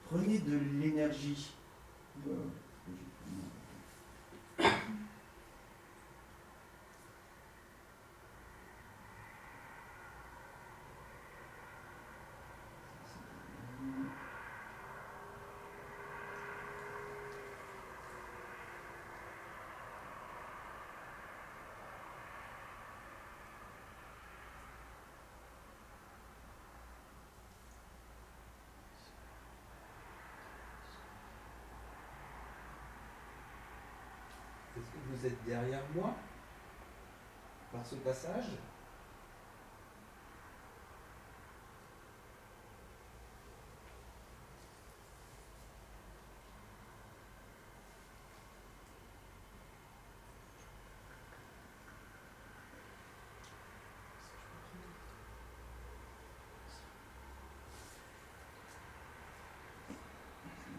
Prenez de l'énergie. Est-ce que vous êtes derrière moi par ce passage?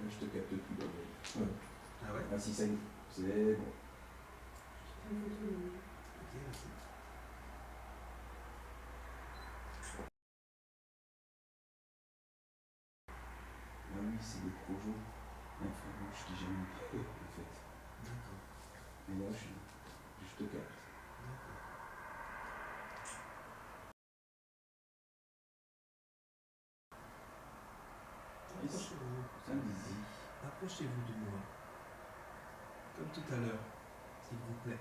Je te capte plus là. Ouais. Ah ouais? Ah si, ça y est. C'est bon. Une photo, mais... Ok, merci. Ah oui, c'est des projets infrarouges qui gênent un peu, en fait. D'accord. Et là, je te capte. Approchez-vous. Allez-y. Approchez-vous de moi. Comme tout à l'heure, s'il vous plaît.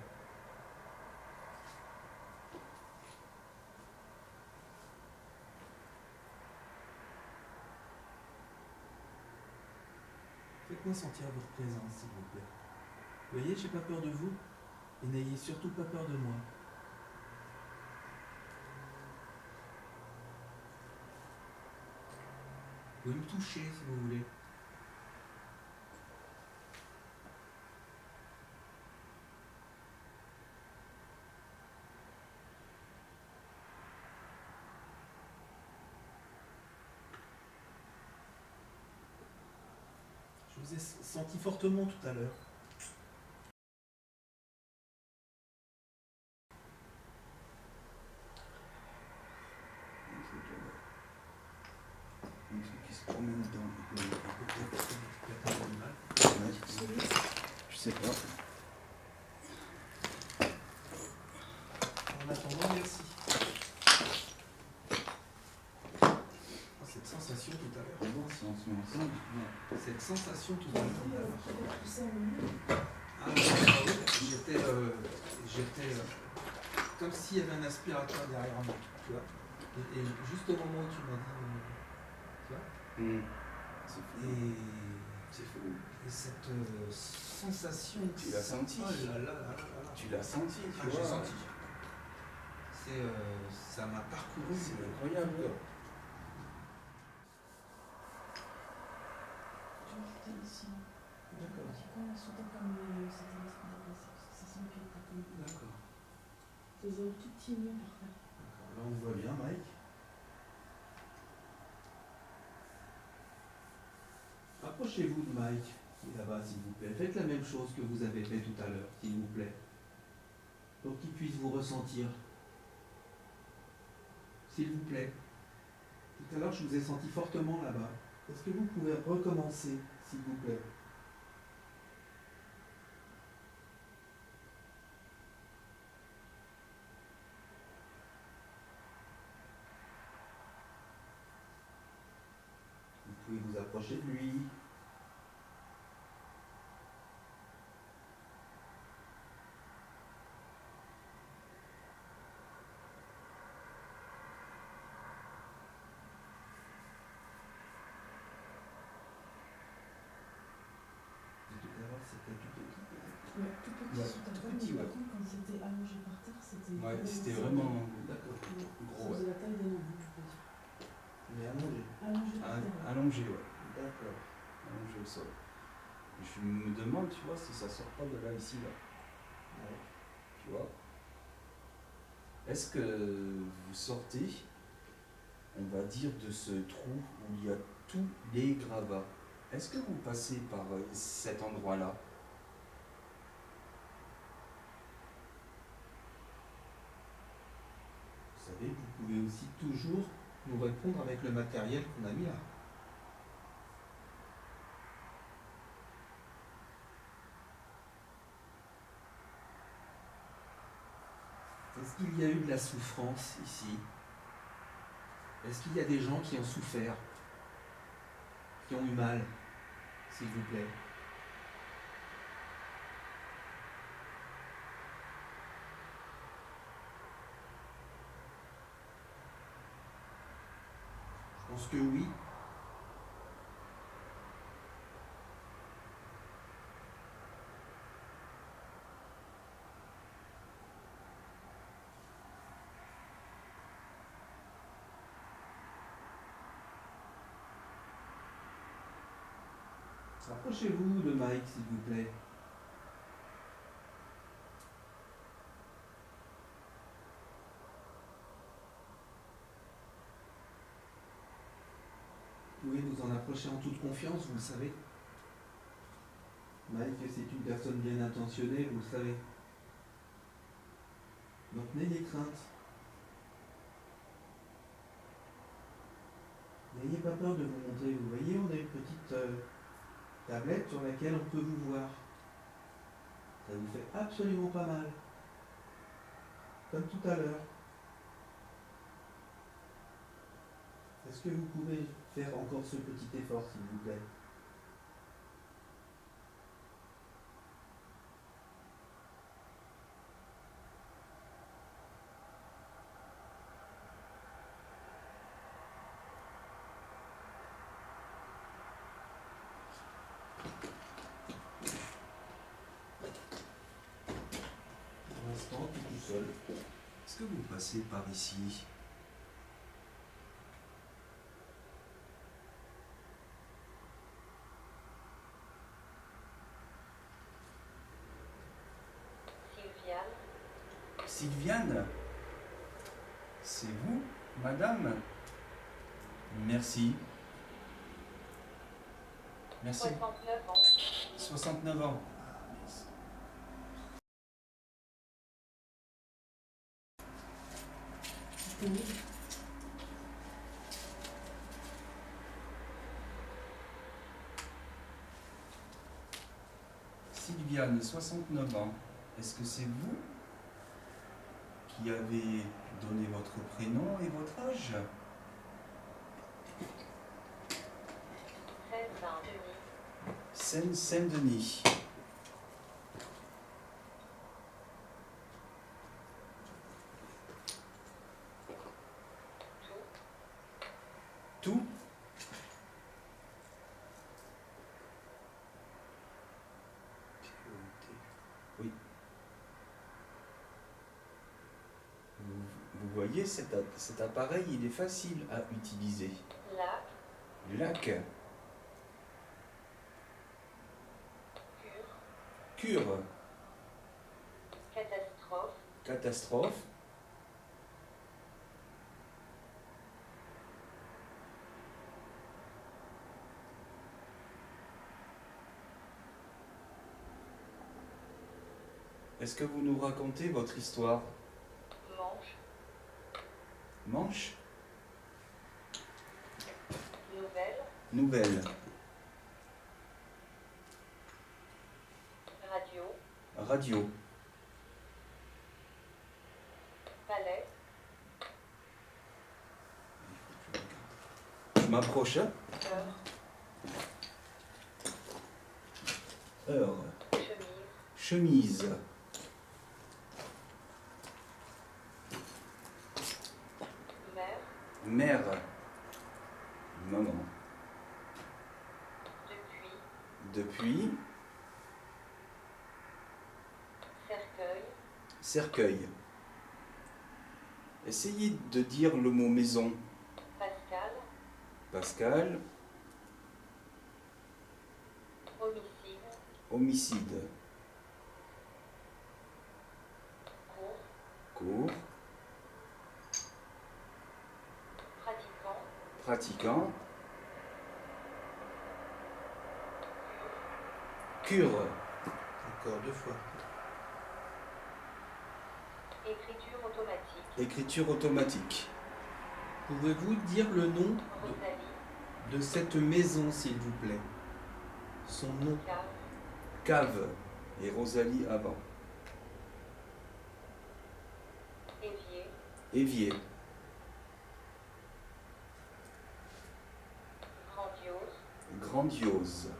Faites-moi sentir votre présence, s'il vous plaît. Voyez, j'ai pas peur de vous, et n'ayez surtout pas peur de moi. Vous pouvez me toucher si vous voulez. vous ai senti fortement tout à l'heure. Un truc qui se promène dans le... Peut-être un animal. Ouais, je sais pas. En attendant, merci. Cette sensation tout à l'heure. On va voir si on se met ensemble. Cette sensation tout à l'heure. Pousser un moment. Ah oui, j'étais comme s'il y avait un aspirateur derrière moi, tu vois. Et juste au moment où tu m'as dit, tu vois. C'est fou. Et C'est fou. Et cette sensation. Tu l'as senti. Oh là là là là là. Tu l'as senti, tu J'ai vois. senti. Ça m'a parcouru. C'est incroyable. Tu vois, c'était ici. D'accord. C'est quand soudain comme c'était ça sent qu'il était comme. D'accord. Faisait un tout petit nœud par terre. Là on voit bien, Mike. Approchez-vous de Mike, qui est là-bas, s'il vous plaît. Faites la même chose que vous avez fait tout à l'heure, s'il vous plaît. Pour qu'il puisse vous ressentir. S'il vous plaît. Tout à l'heure, je vous ai senti fortement là-bas. Est-ce que vous pouvez recommencer, s'il vous plaît? Vous pouvez vous approcher de lui. Tout à l'heure, c'était tout petit. Ouais, tout petit Ouais, sous ta tout table, petit, mais ouais. par contre, quand c'était allongé par terre, c'était. Ouais, c'était vraiment D'accord. Ouais, gros. ça faisait la taille d'un homme, je peux dire. Mais allongé. Allongé par terre. Allongé, ouais. D'accord. Allongé au sol. Je me demande, tu vois, si ça sort pas de là, ici, là. Ouais. Tu vois. Est-ce que vous sortez, on va dire, de ce trou où il y a tous les gravats? Est-ce que vous passez par cet endroit-là? Vous savez, vous pouvez aussi toujours nous répondre avec le matériel qu'on a mis là. Est-ce qu'il y a eu de la souffrance ici? Est-ce qu'il y a des gens qui ont souffert? Qui ont eu mal? S'il vous plaît. Je pense que oui. Approchez-vous de Mike, s'il vous plaît. Vous pouvez vous en approcher en toute confiance, vous le savez. Mike, c'est une personne bien intentionnée, vous le savez. Donc n'ayez crainte. N'ayez pas peur de vous montrer. Vous voyez, on a une petite tablette sur laquelle on peut vous voir. Ça vous fait absolument pas mal. Comme tout à l'heure. Est-ce que vous pouvez faire encore ce petit effort, s'il vous plaît? Pour l'instant, tout seul. Est-ce que vous passez par ici? Sylviane? C'est vous, madame? Merci. Merci. 69 ans. 69 ans. Sylviane, 69 ans. Est-ce que c'est vous qui avez donné votre prénom et votre âge? Seine-Saint-Denis. Seine-Saint-Denis. Tout? Oui. Vous voyez, cet appareil, il est facile à utiliser. Lac. Lac. Cure. Cure. Catastrophe. Catastrophe. Est-ce que vous nous racontez votre histoire? Manche. Manche? Nouvelle. Nouvelle. Radio. Radio. Palais. Je m'approche. Heure. Heure. Chemise. Chemise. Mère. Mère. Maman. Depuis. Depuis. Cercueil. Cercueil. Essayez de dire le mot maison. Pascal. Pascal. Homicide. Homicide. Cours. Cours. Pratiquant. Pratiquant. Cure. Encore 2 fois. Écriture automatique. Écriture automatique. Pouvez-vous dire le nom Rosalie. de cette maison, s'il vous plaît? Son nom. Cave. Cave. Et Rosalie avant. Évier. Évier. Grandiose. Grandiose.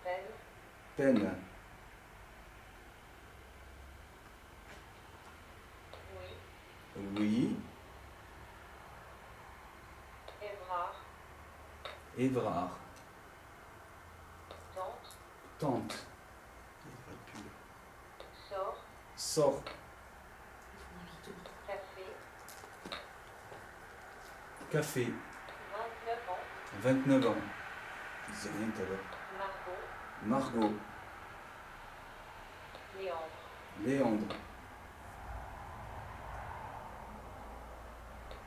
Peine. Peine. Oui. Oui. Évrard. Évrard. Tante. Tante. Sort. Sort. Café. Café. 29 ans. 29 ans. Je disais rien tout à l'heure. Margot. Margot. Léandre. Léandre.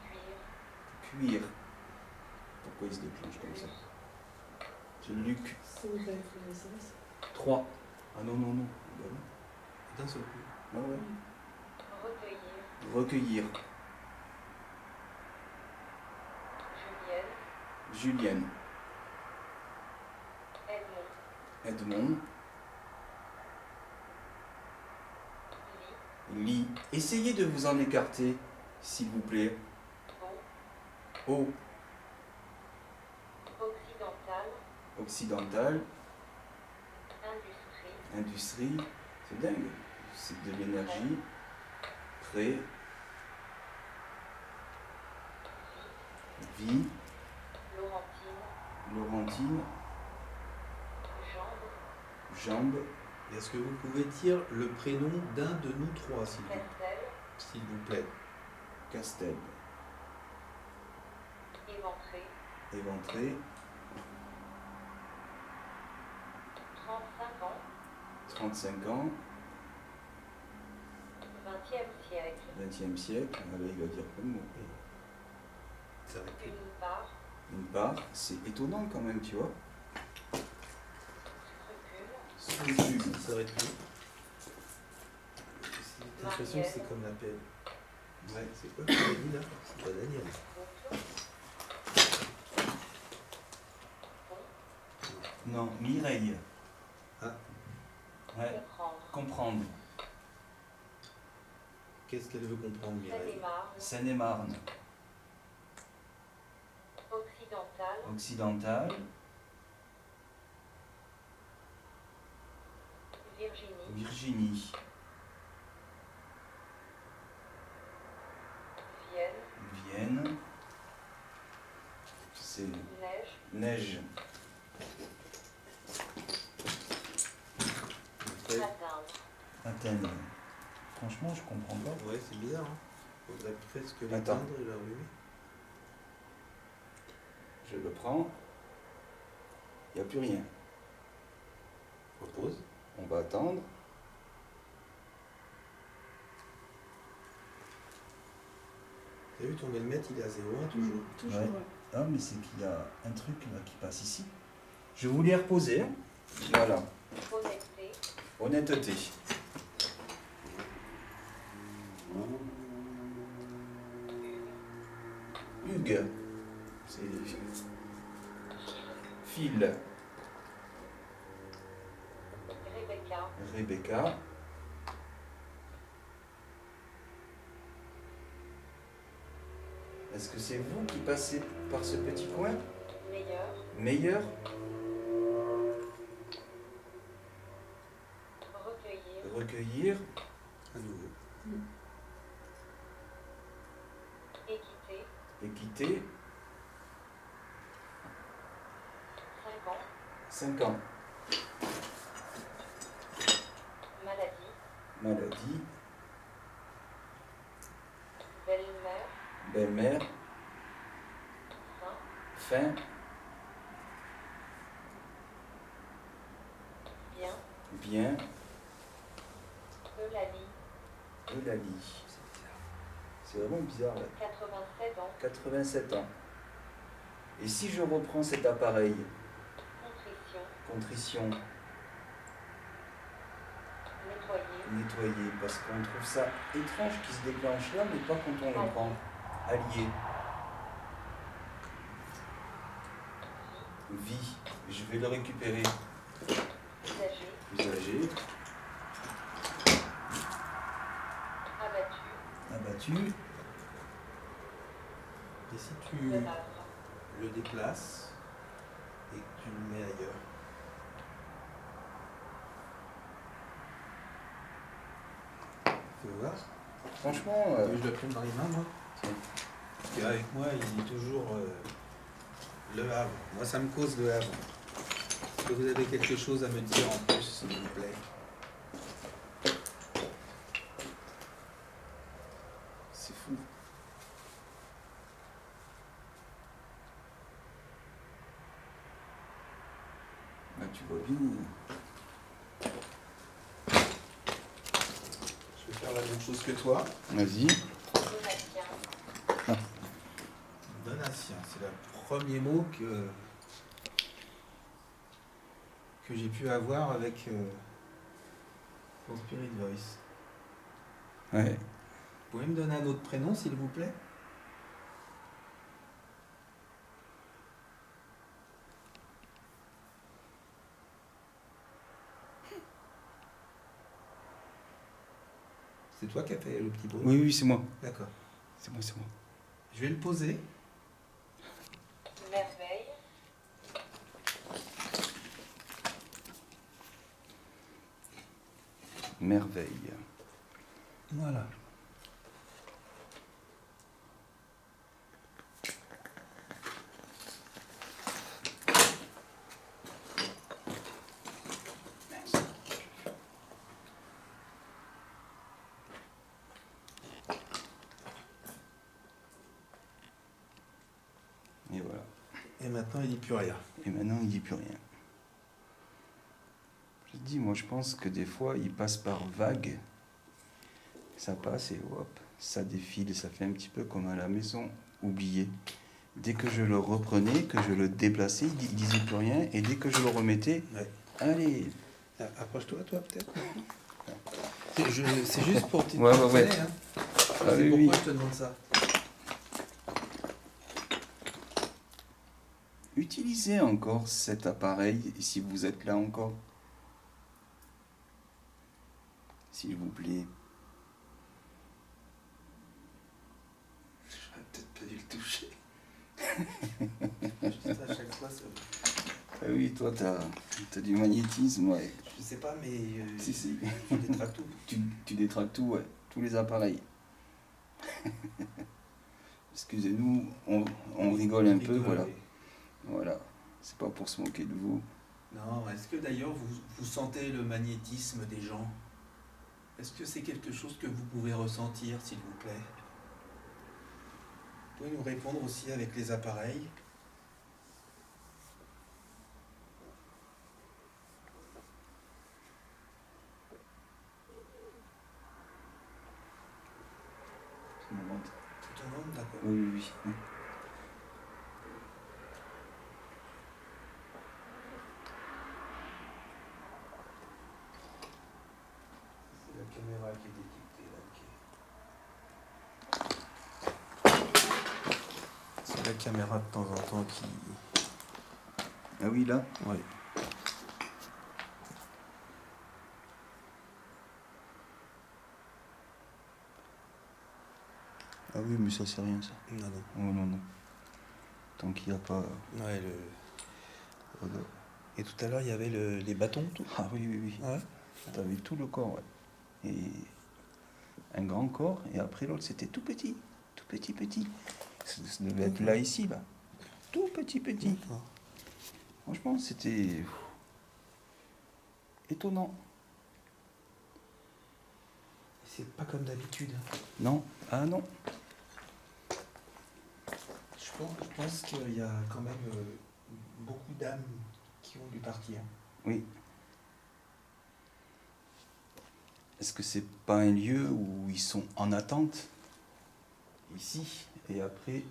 Cuir. Cuir. Pourquoi il se déclenche comme ça? C'est Luc. C'est où t'as fait les SMS? 3. Ah non, non, non. Bah oui. D'un seul coup. Ah ouais. Recueillir. Recueillir. Julienne. Julienne. Edmond. Edmond. Lit. Lit. Essayez de vous en écarter, s'il vous plaît. Beau. Eau. Occidental. Occidentale. Industrie. Industrie. C'est dingue. C'est de l'énergie. Prêt. Vie. Laurentine. Laurentine. Jambe. Jambe. Est-ce que vous pouvez dire le prénom d'un de nous trois, Castel. s'il vous plaît? Castel. Éventré. Éventré. 35 ans. 35 ans. 20e siècle. 20e siècle. Ah là, il va dire plein de mots. Ça va être Une barre. barre. C'est étonnant quand même, tu vois. Scrupule. Ça aurait pu. J'ai l'impression que c'est comme la pelle. Ouais. C'est quoi que tu as dit là? C'est pas Daniel. Non, Mireille. Ah, Ouais. Comprendre. Comprendre. qu'est-ce qu'elle veut comprendre, Mireille? Seine-et-Marne. Seine-et-Marne. Occidentale. Occidentale. Virginie. Virginie. Vienne. Vienne. C'est Neige. neige. Ouais, Atteindre. Athènes. Franchement, je comprends pas. ouais, c'est bizarre. Hein. Faudrait presque Attends. l'éteindre et l'allumer. Je le prends. Il n'y a plus rien. Repose. On va attendre. T'as vu ton millimètre, il est à 0,1 toujours. Toujours. Ouais. Ouais. Ah, mais c'est qu'il y a un truc là qui passe ici. Je vous l'ai reposé. Voilà. Honnêteté. Honnêteté. Hugues. C'est Phil. Rebecca. Rebecca. Est-ce que c'est vous qui passez par ce petit coin? Meilleur. Meilleur? Recueillir. Recueillir. À nouveau. Équité. Équité. 5 ans. 5 ans. Maladie. Maladie. Belle-mère. Belle-mère. Faim. Faim. Bien. Bien. Eulalie. Eulalie. C'est vraiment bizarre là. 87 ans. 87 ans. Et si je reprends cet appareil, Contrition. contrition, Nettoyer. nettoyer, parce qu'on trouve ça étrange qui se déclenche là, mais pas quand on le prend. Allié. Vie. Je vais le récupérer. Usager. Usagé. Abattu. Abattu. Et si tu De l'œuvre. le déplaces et que tu le mets ailleurs? Tu veux voir? Franchement, Oui, je le prends dans les mains, moi. tiens. Parce qu'avec moi, il dit toujours Le Havre. Moi, ça me cause Le Havre. Est-ce que vous avez quelque chose à me dire en plus, s'il vous plaît? C'est fou. Là, tu vois bien. Je vais faire la même chose que toi. Vas-y. Donatien. Donatien, c'est le premier mot que j'ai pu avoir avec ton Spirit Voice. Ouais. Vous pouvez me donner un autre prénom, s'il vous plaît? C'est toi qui as fait le petit bruit? Oui, oui, c'est moi. D'accord. C'est moi, c'est moi. Je vais le poser. Merveille. Merveille. Voilà. Et voilà. Et maintenant, il dit plus rien. Et maintenant, il dit plus rien. Je te dis, moi, je pense que des fois, il passe par vagues. Ça passe et hop, ça défile. Ça fait un petit peu comme à la maison oubliée. Dès que je le reprenais, que je le déplaçais, il disait plus rien. Et dès que je le remettais, Ouais. allez. Approche-toi, toi, peut-être. C'est juste pour te Ouais. hein. Ah C'est oui, pourquoi oui. je te demande ça. Utilisez encore cet appareil si vous êtes là encore. S'il vous plaît. J'aurais peut-être pas dû le toucher. Juste à chaque fois, Ah oui, toi, t'as du magnétisme, ouais. je sais pas, mais Si. je détraque tout. Tu détractes tout, ouais. Tous les appareils. Excusez-nous, on rigole un peu, voilà. oui. Voilà. C'est pas pour se moquer de vous. Non, est-ce que d'ailleurs vous sentez le magnétisme des gens? Est-ce que c'est quelque chose que vous pouvez ressentir, s'il vous plaît? Vous pouvez nous répondre aussi avec les appareils. C'est mon ventre. Tout en homme, d'accord. Oui. C'est la caméra qui est détectée là. C'est la caméra de temps en temps qui... Ah oui, là. Ouais. Ah oui, mais ça, c'est rien, ça. Non. Oh non. Tant qu'il n'y a pas... Ouais, Et tout à l'heure, il y avait les bâtons, tout. Ah oui. Ouais. T'avais tout le corps, ouais. Et un grand corps, et après l'autre, c'était tout petit. Ça devait être là, ici, là. Tout petit. D'accord. Franchement, c'était étonnant. C'est pas comme d'habitude. Non? Ah non. Je pense qu'il y a quand même beaucoup d'âmes qui ont dû partir. Oui. Est-ce que c'est pas un lieu où ils sont en attente? Ici, et après,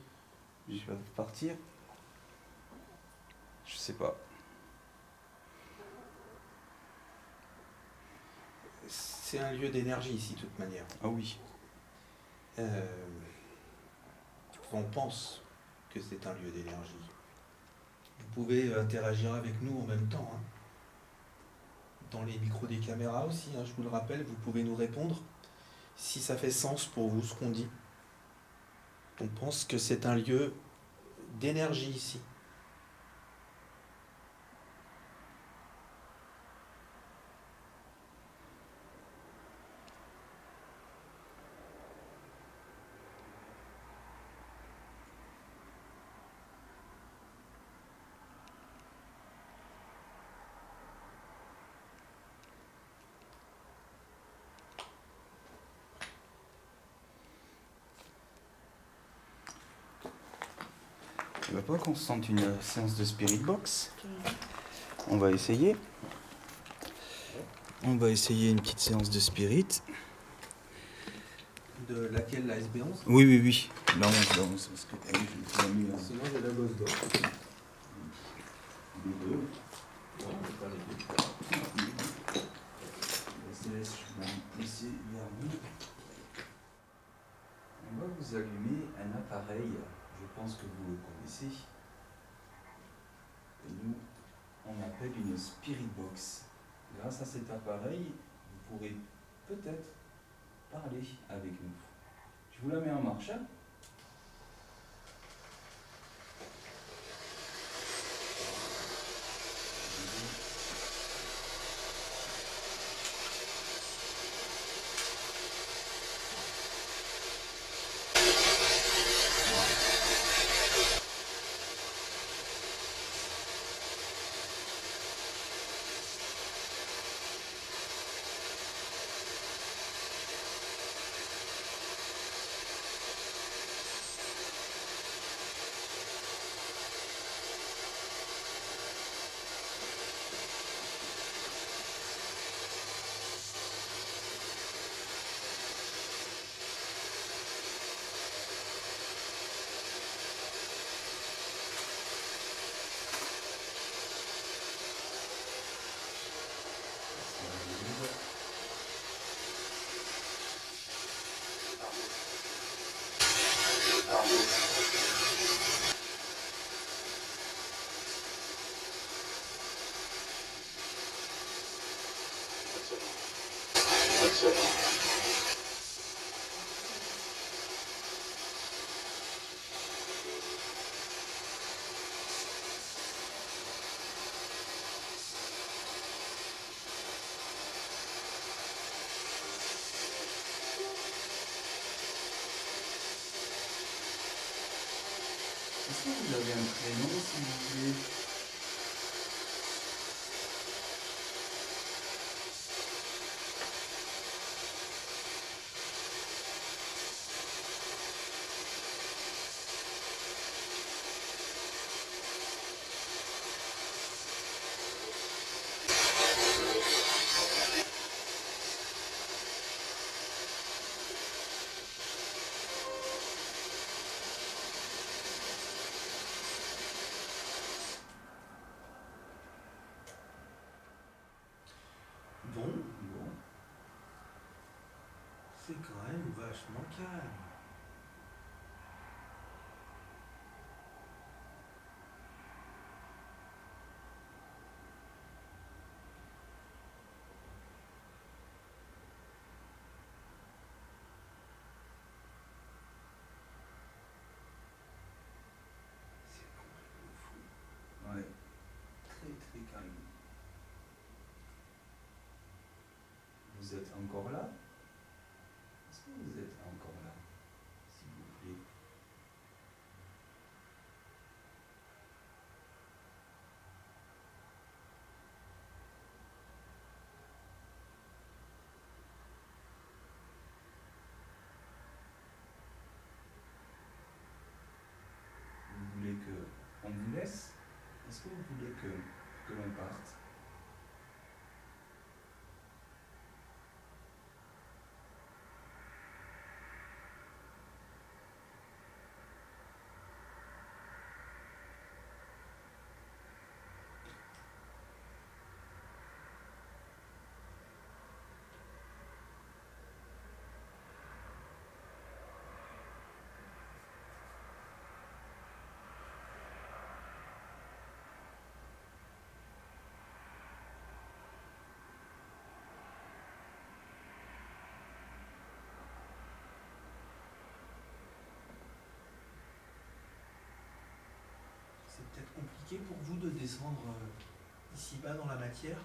je vais partir? Je sais pas. C'est un lieu d'énergie ici, de toute manière. Ah oui. On pense que c'est un lieu d'énergie. Vous pouvez interagir avec nous en même temps. Hein. Dans les micros des caméras aussi, hein, je vous le rappelle, vous pouvez nous répondre si ça fait sens pour vous ce qu'on dit. On pense que c'est un lieu d'énergie ici. Tu veux pas qu'on se sente une séance de spirit box? On va essayer. On va essayer une petite séance de spirit. De laquelle, la SB11? Oui. La 11, parce que je l'ai mis, Sinon j'ai la bosse d'or. les deux. Non, c'est pas les deux. Je vais laisser vers vous. On va vous allumer un appareil, je pense que vous le connaissez. Et nous, on appelle une spirit box. Grâce à cet appareil, vous pourrez peut-être parler avec nous. Je vous la mets en marche. Est-ce que vous avez un prénom, s'il vous plaît? Bon, Bon. c'est quand même vachement calme. C'est complètement fou. Ouais. Très très calme. Vous êtes encore là? Est-ce que vous êtes encore là? S'il vous plaît. Vous voulez que on vous laisse? Est-ce que vous voulez que l'on parte? C'est peut-être compliqué pour vous de descendre ici bas dans la matière.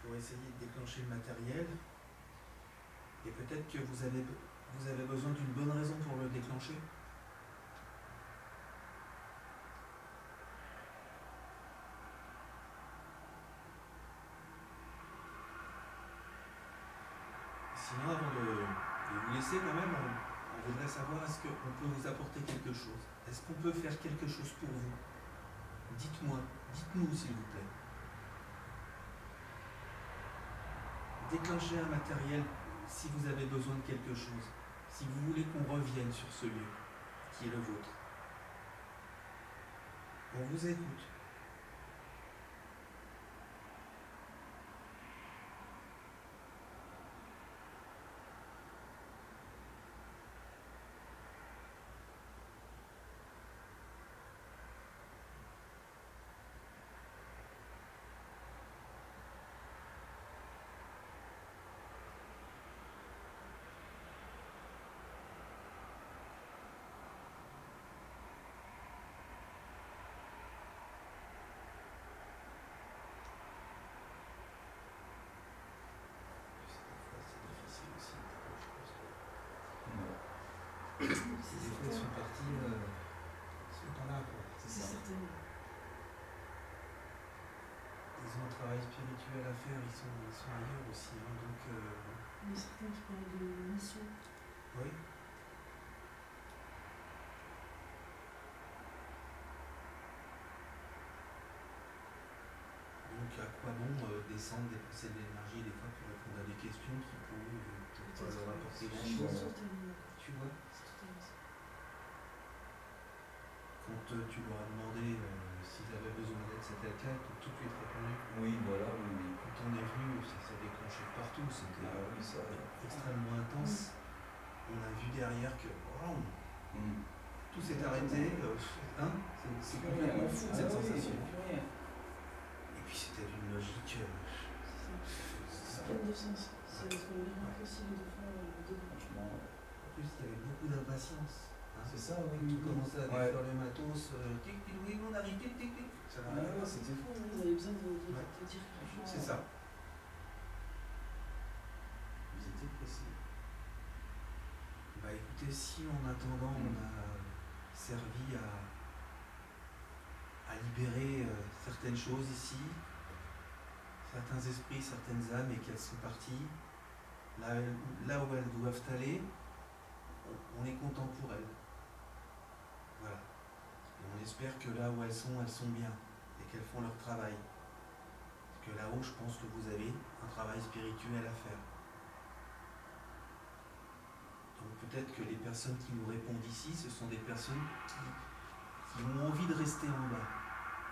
Pour essayer de déclencher le matériel. Et peut-être que vous avez besoin d'une bonne raison pour le déclencher. Sinon, avant de vous laisser quand même, on voudrait savoir est-ce qu'on peut vous apporter quelque chose? Est-ce qu'on peut faire quelque chose pour vous? Dites-moi, dites-nous s'il vous plaît. Déclenchez un matériel si vous avez besoin de quelque chose, si vous voulez qu'on revienne sur ce lieu qui est le vôtre. On vous écoute. Des fois, ils sont partis, ils sont pas là, quoi. C'est certain. Ils ont un travail spirituel à faire, ils sont ailleurs aussi, hein, donc... Il y a certains qui parlent de mission. Oui. Donc à quoi bon descendre, dépenser de l'énergie des fois pour répondre à des questions qui pour eux ne peuvent pas leur apporter grand Je suis chose. totalement d'accord. Tu vois, C'est totalement ça. quand tu leur as demandé s'ils avaient besoin d'aide, c'est quelqu'un, ils t'ont tout de suite répondu. Oui, voilà, oui. Quand on est venu, ça s'est déclenché de partout, c'était Ah oui, ça. extrêmement intense. On a vu derrière que wow, Mm. tout s'est arrêté. Hein, c'est complètement fou cette sensation. Et puis c'était d'une logique. C'est plein de sens. C'est vraiment impossible de faire dedans. Franchement, En plus, il y avait beaucoup d'impatience. Hein. c'est ça, oui. Tout commençait à Ouais. défaire le matos. Tic, tic, oui, on arrive, tic, tic, tic. Ça Ah n'arrive ouais, pas. c'était fou. Vous avez besoin de Ouais. dire quelque chose. C'est ça. Vous étiez pressé. écoutez, si en attendant on a servi à libérer certaines choses ici, certains esprits, certaines âmes, et qu'elles sont parties, là où elles doivent aller, on est content pour elles. Voilà. Et on espère que là où elles sont bien, et qu'elles font leur travail. Parce que là-haut, je pense que vous avez un travail spirituel à faire. Donc peut-être que les personnes qui nous répondent ici, ce sont des personnes qui ont envie de rester en bas.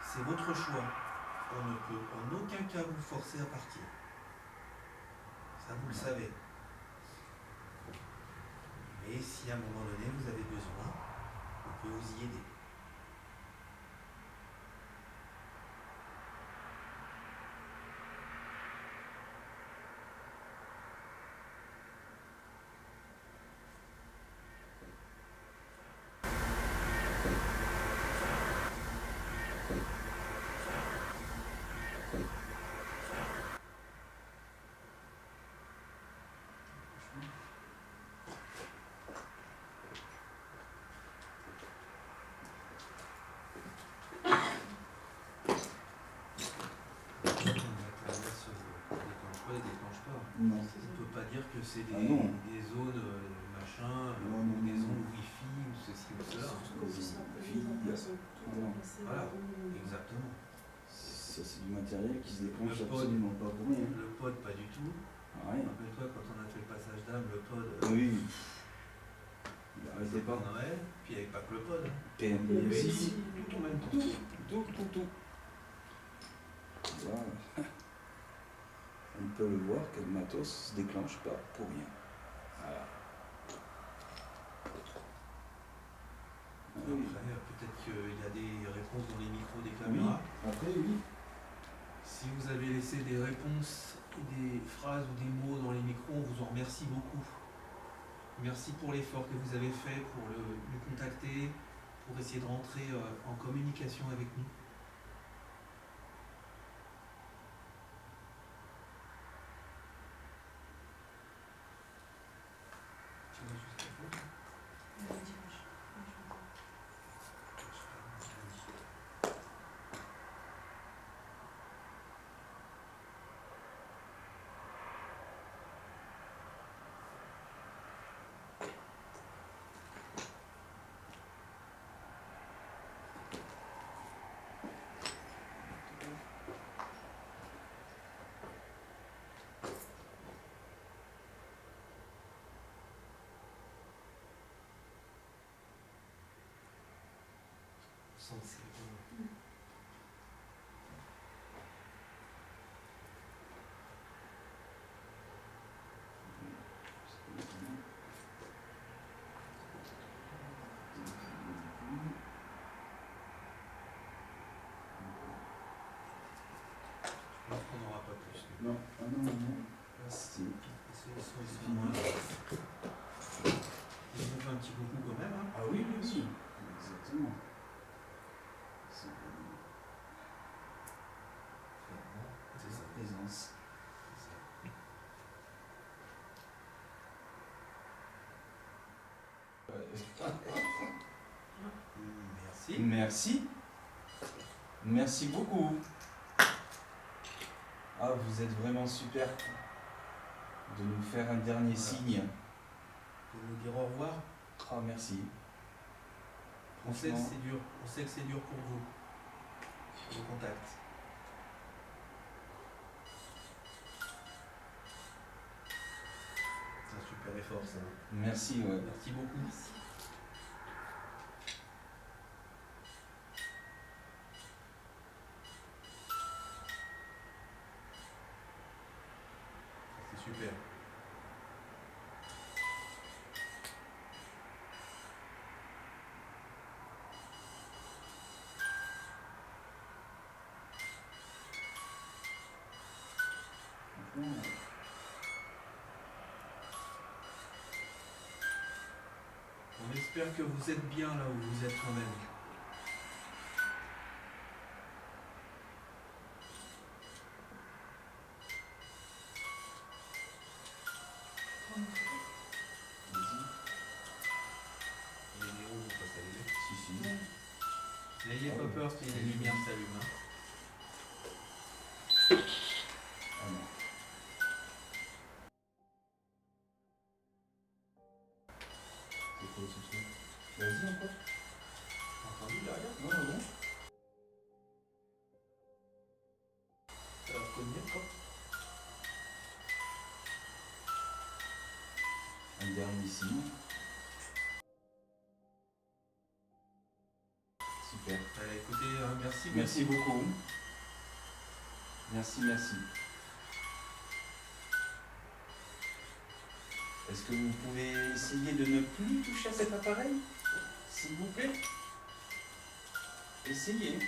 C'est votre choix. On ne peut en aucun cas vous forcer à partir. Ça, vous le savez. Mais si à un moment donné, vous avez besoin, on peut vous y aider. Non. On ne peut pas dire que c'est des, Ah non. des zones machin, Non, non, des non, zones non. Wi-Fi ou ceci ou cela. Surtout quand ce sera pas mis en place, on peut tout remplacer Voilà. au minimum. Exactement. Ça, c'est du matériel qui se déclenche Le pod. absolument pas pour rien. Le pod, pas du tout. Rien. Rappelle-toi quand on a fait le passage d'âme, le pod. Oui. Il arrêtait C'était pas. pas Noël, puis il n'y avait pas que le pod. PMB Oui, aussi. Tout en même temps. Tout. Voilà. On peut le voir que le matos se déclenche pas pour rien. Voilà. Ah oui. Après, peut-être qu'il y a des réponses dans les micros des caméras. Après, oui. Si vous avez laissé des réponses, des phrases ou des mots dans les micros, on vous en remercie beaucoup. Merci pour l'effort que vous avez fait pour nous contacter, pour essayer de rentrer en communication avec nous. Tu vas jusqu'à quand ? Dimanche. Je pense qu'on n'aura pas plus. Non, ah non. C'est Ils sont moins. Ils ont fait un petit coucou quand même. Hein. Ah oui, oui. Exactement. C'est sa présence. Merci. Merci. Merci beaucoup. Ah, vous êtes vraiment super de nous faire un dernier signe. De nous dire au revoir. Ah, merci. On sait que Franchement. c'est dur. On sait que c'est dur pour vous. Le contact. C'est un super effort ça. Merci, ouais. Merci beaucoup. Merci. C'est super. Franchement, On espère que vous êtes bien là où vous êtes quand même. vas-y. N'ayez pas peur si les lumières s'allument. Hein. Ah non. C'est quoi ce truc? Vas-y encore. T'as entendu derrière? Ouais, ouais. Ça va cogner quoi? Un dernier signe. Super. Écoutez, merci. Merci beaucoup. Merci, merci. Est-ce que vous pouvez essayer de ne plus toucher à cet appareil? S'il vous plaît? Essayez.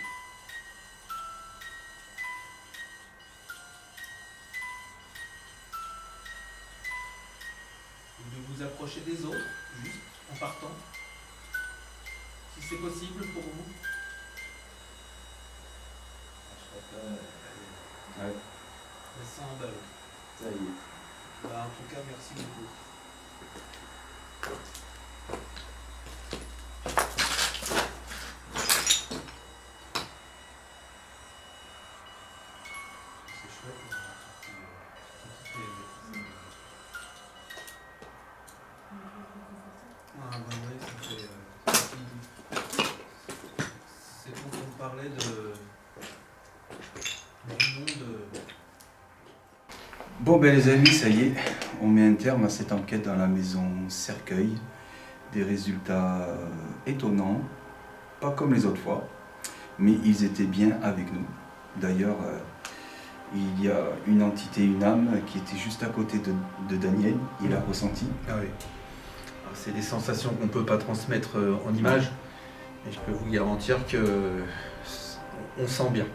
Ou de vous approcher des autres, juste en partant. Si c'est possible pour vous. Ouais, Laissez en balle. ça y est. Bah, en tout cas, merci beaucoup. C'est chouette. Ah, bah oui, ça fait. C'est quand on parlait du monde. Bon ben les amis, ça y est, on met un terme à cette enquête dans la maison Cercueil. Des résultats étonnants, pas comme les autres fois, mais ils étaient bien avec nous. D'ailleurs, il y a une entité, une âme qui était juste à côté de Daniel, il a ressenti. Ah oui. Alors, c'est des sensations qu'on ne peut pas transmettre en images, mais je peux vous garantir que on sent bien.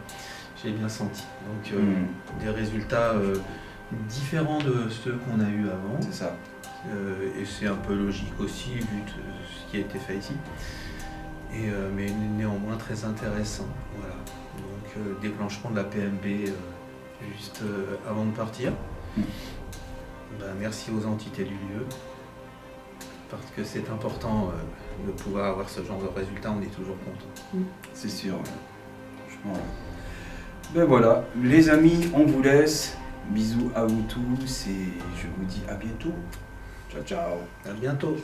J'ai bien senti. Donc des résultats différents de ceux qu'on a eu avant. C'est ça. Et c'est un peu logique aussi vu ce qui a été fait ici. Mais néanmoins très intéressant. Voilà. Donc déclenchement de la PMB juste avant de partir. Merci aux entités du lieu. Parce que c'est important de pouvoir avoir ce genre de résultat, on est toujours content. C'est sûr, ouais. Franchement. Ouais. Ben voilà, les amis, on vous laisse. Bisous à vous tous et je vous dis à bientôt. Ciao, ciao. À bientôt.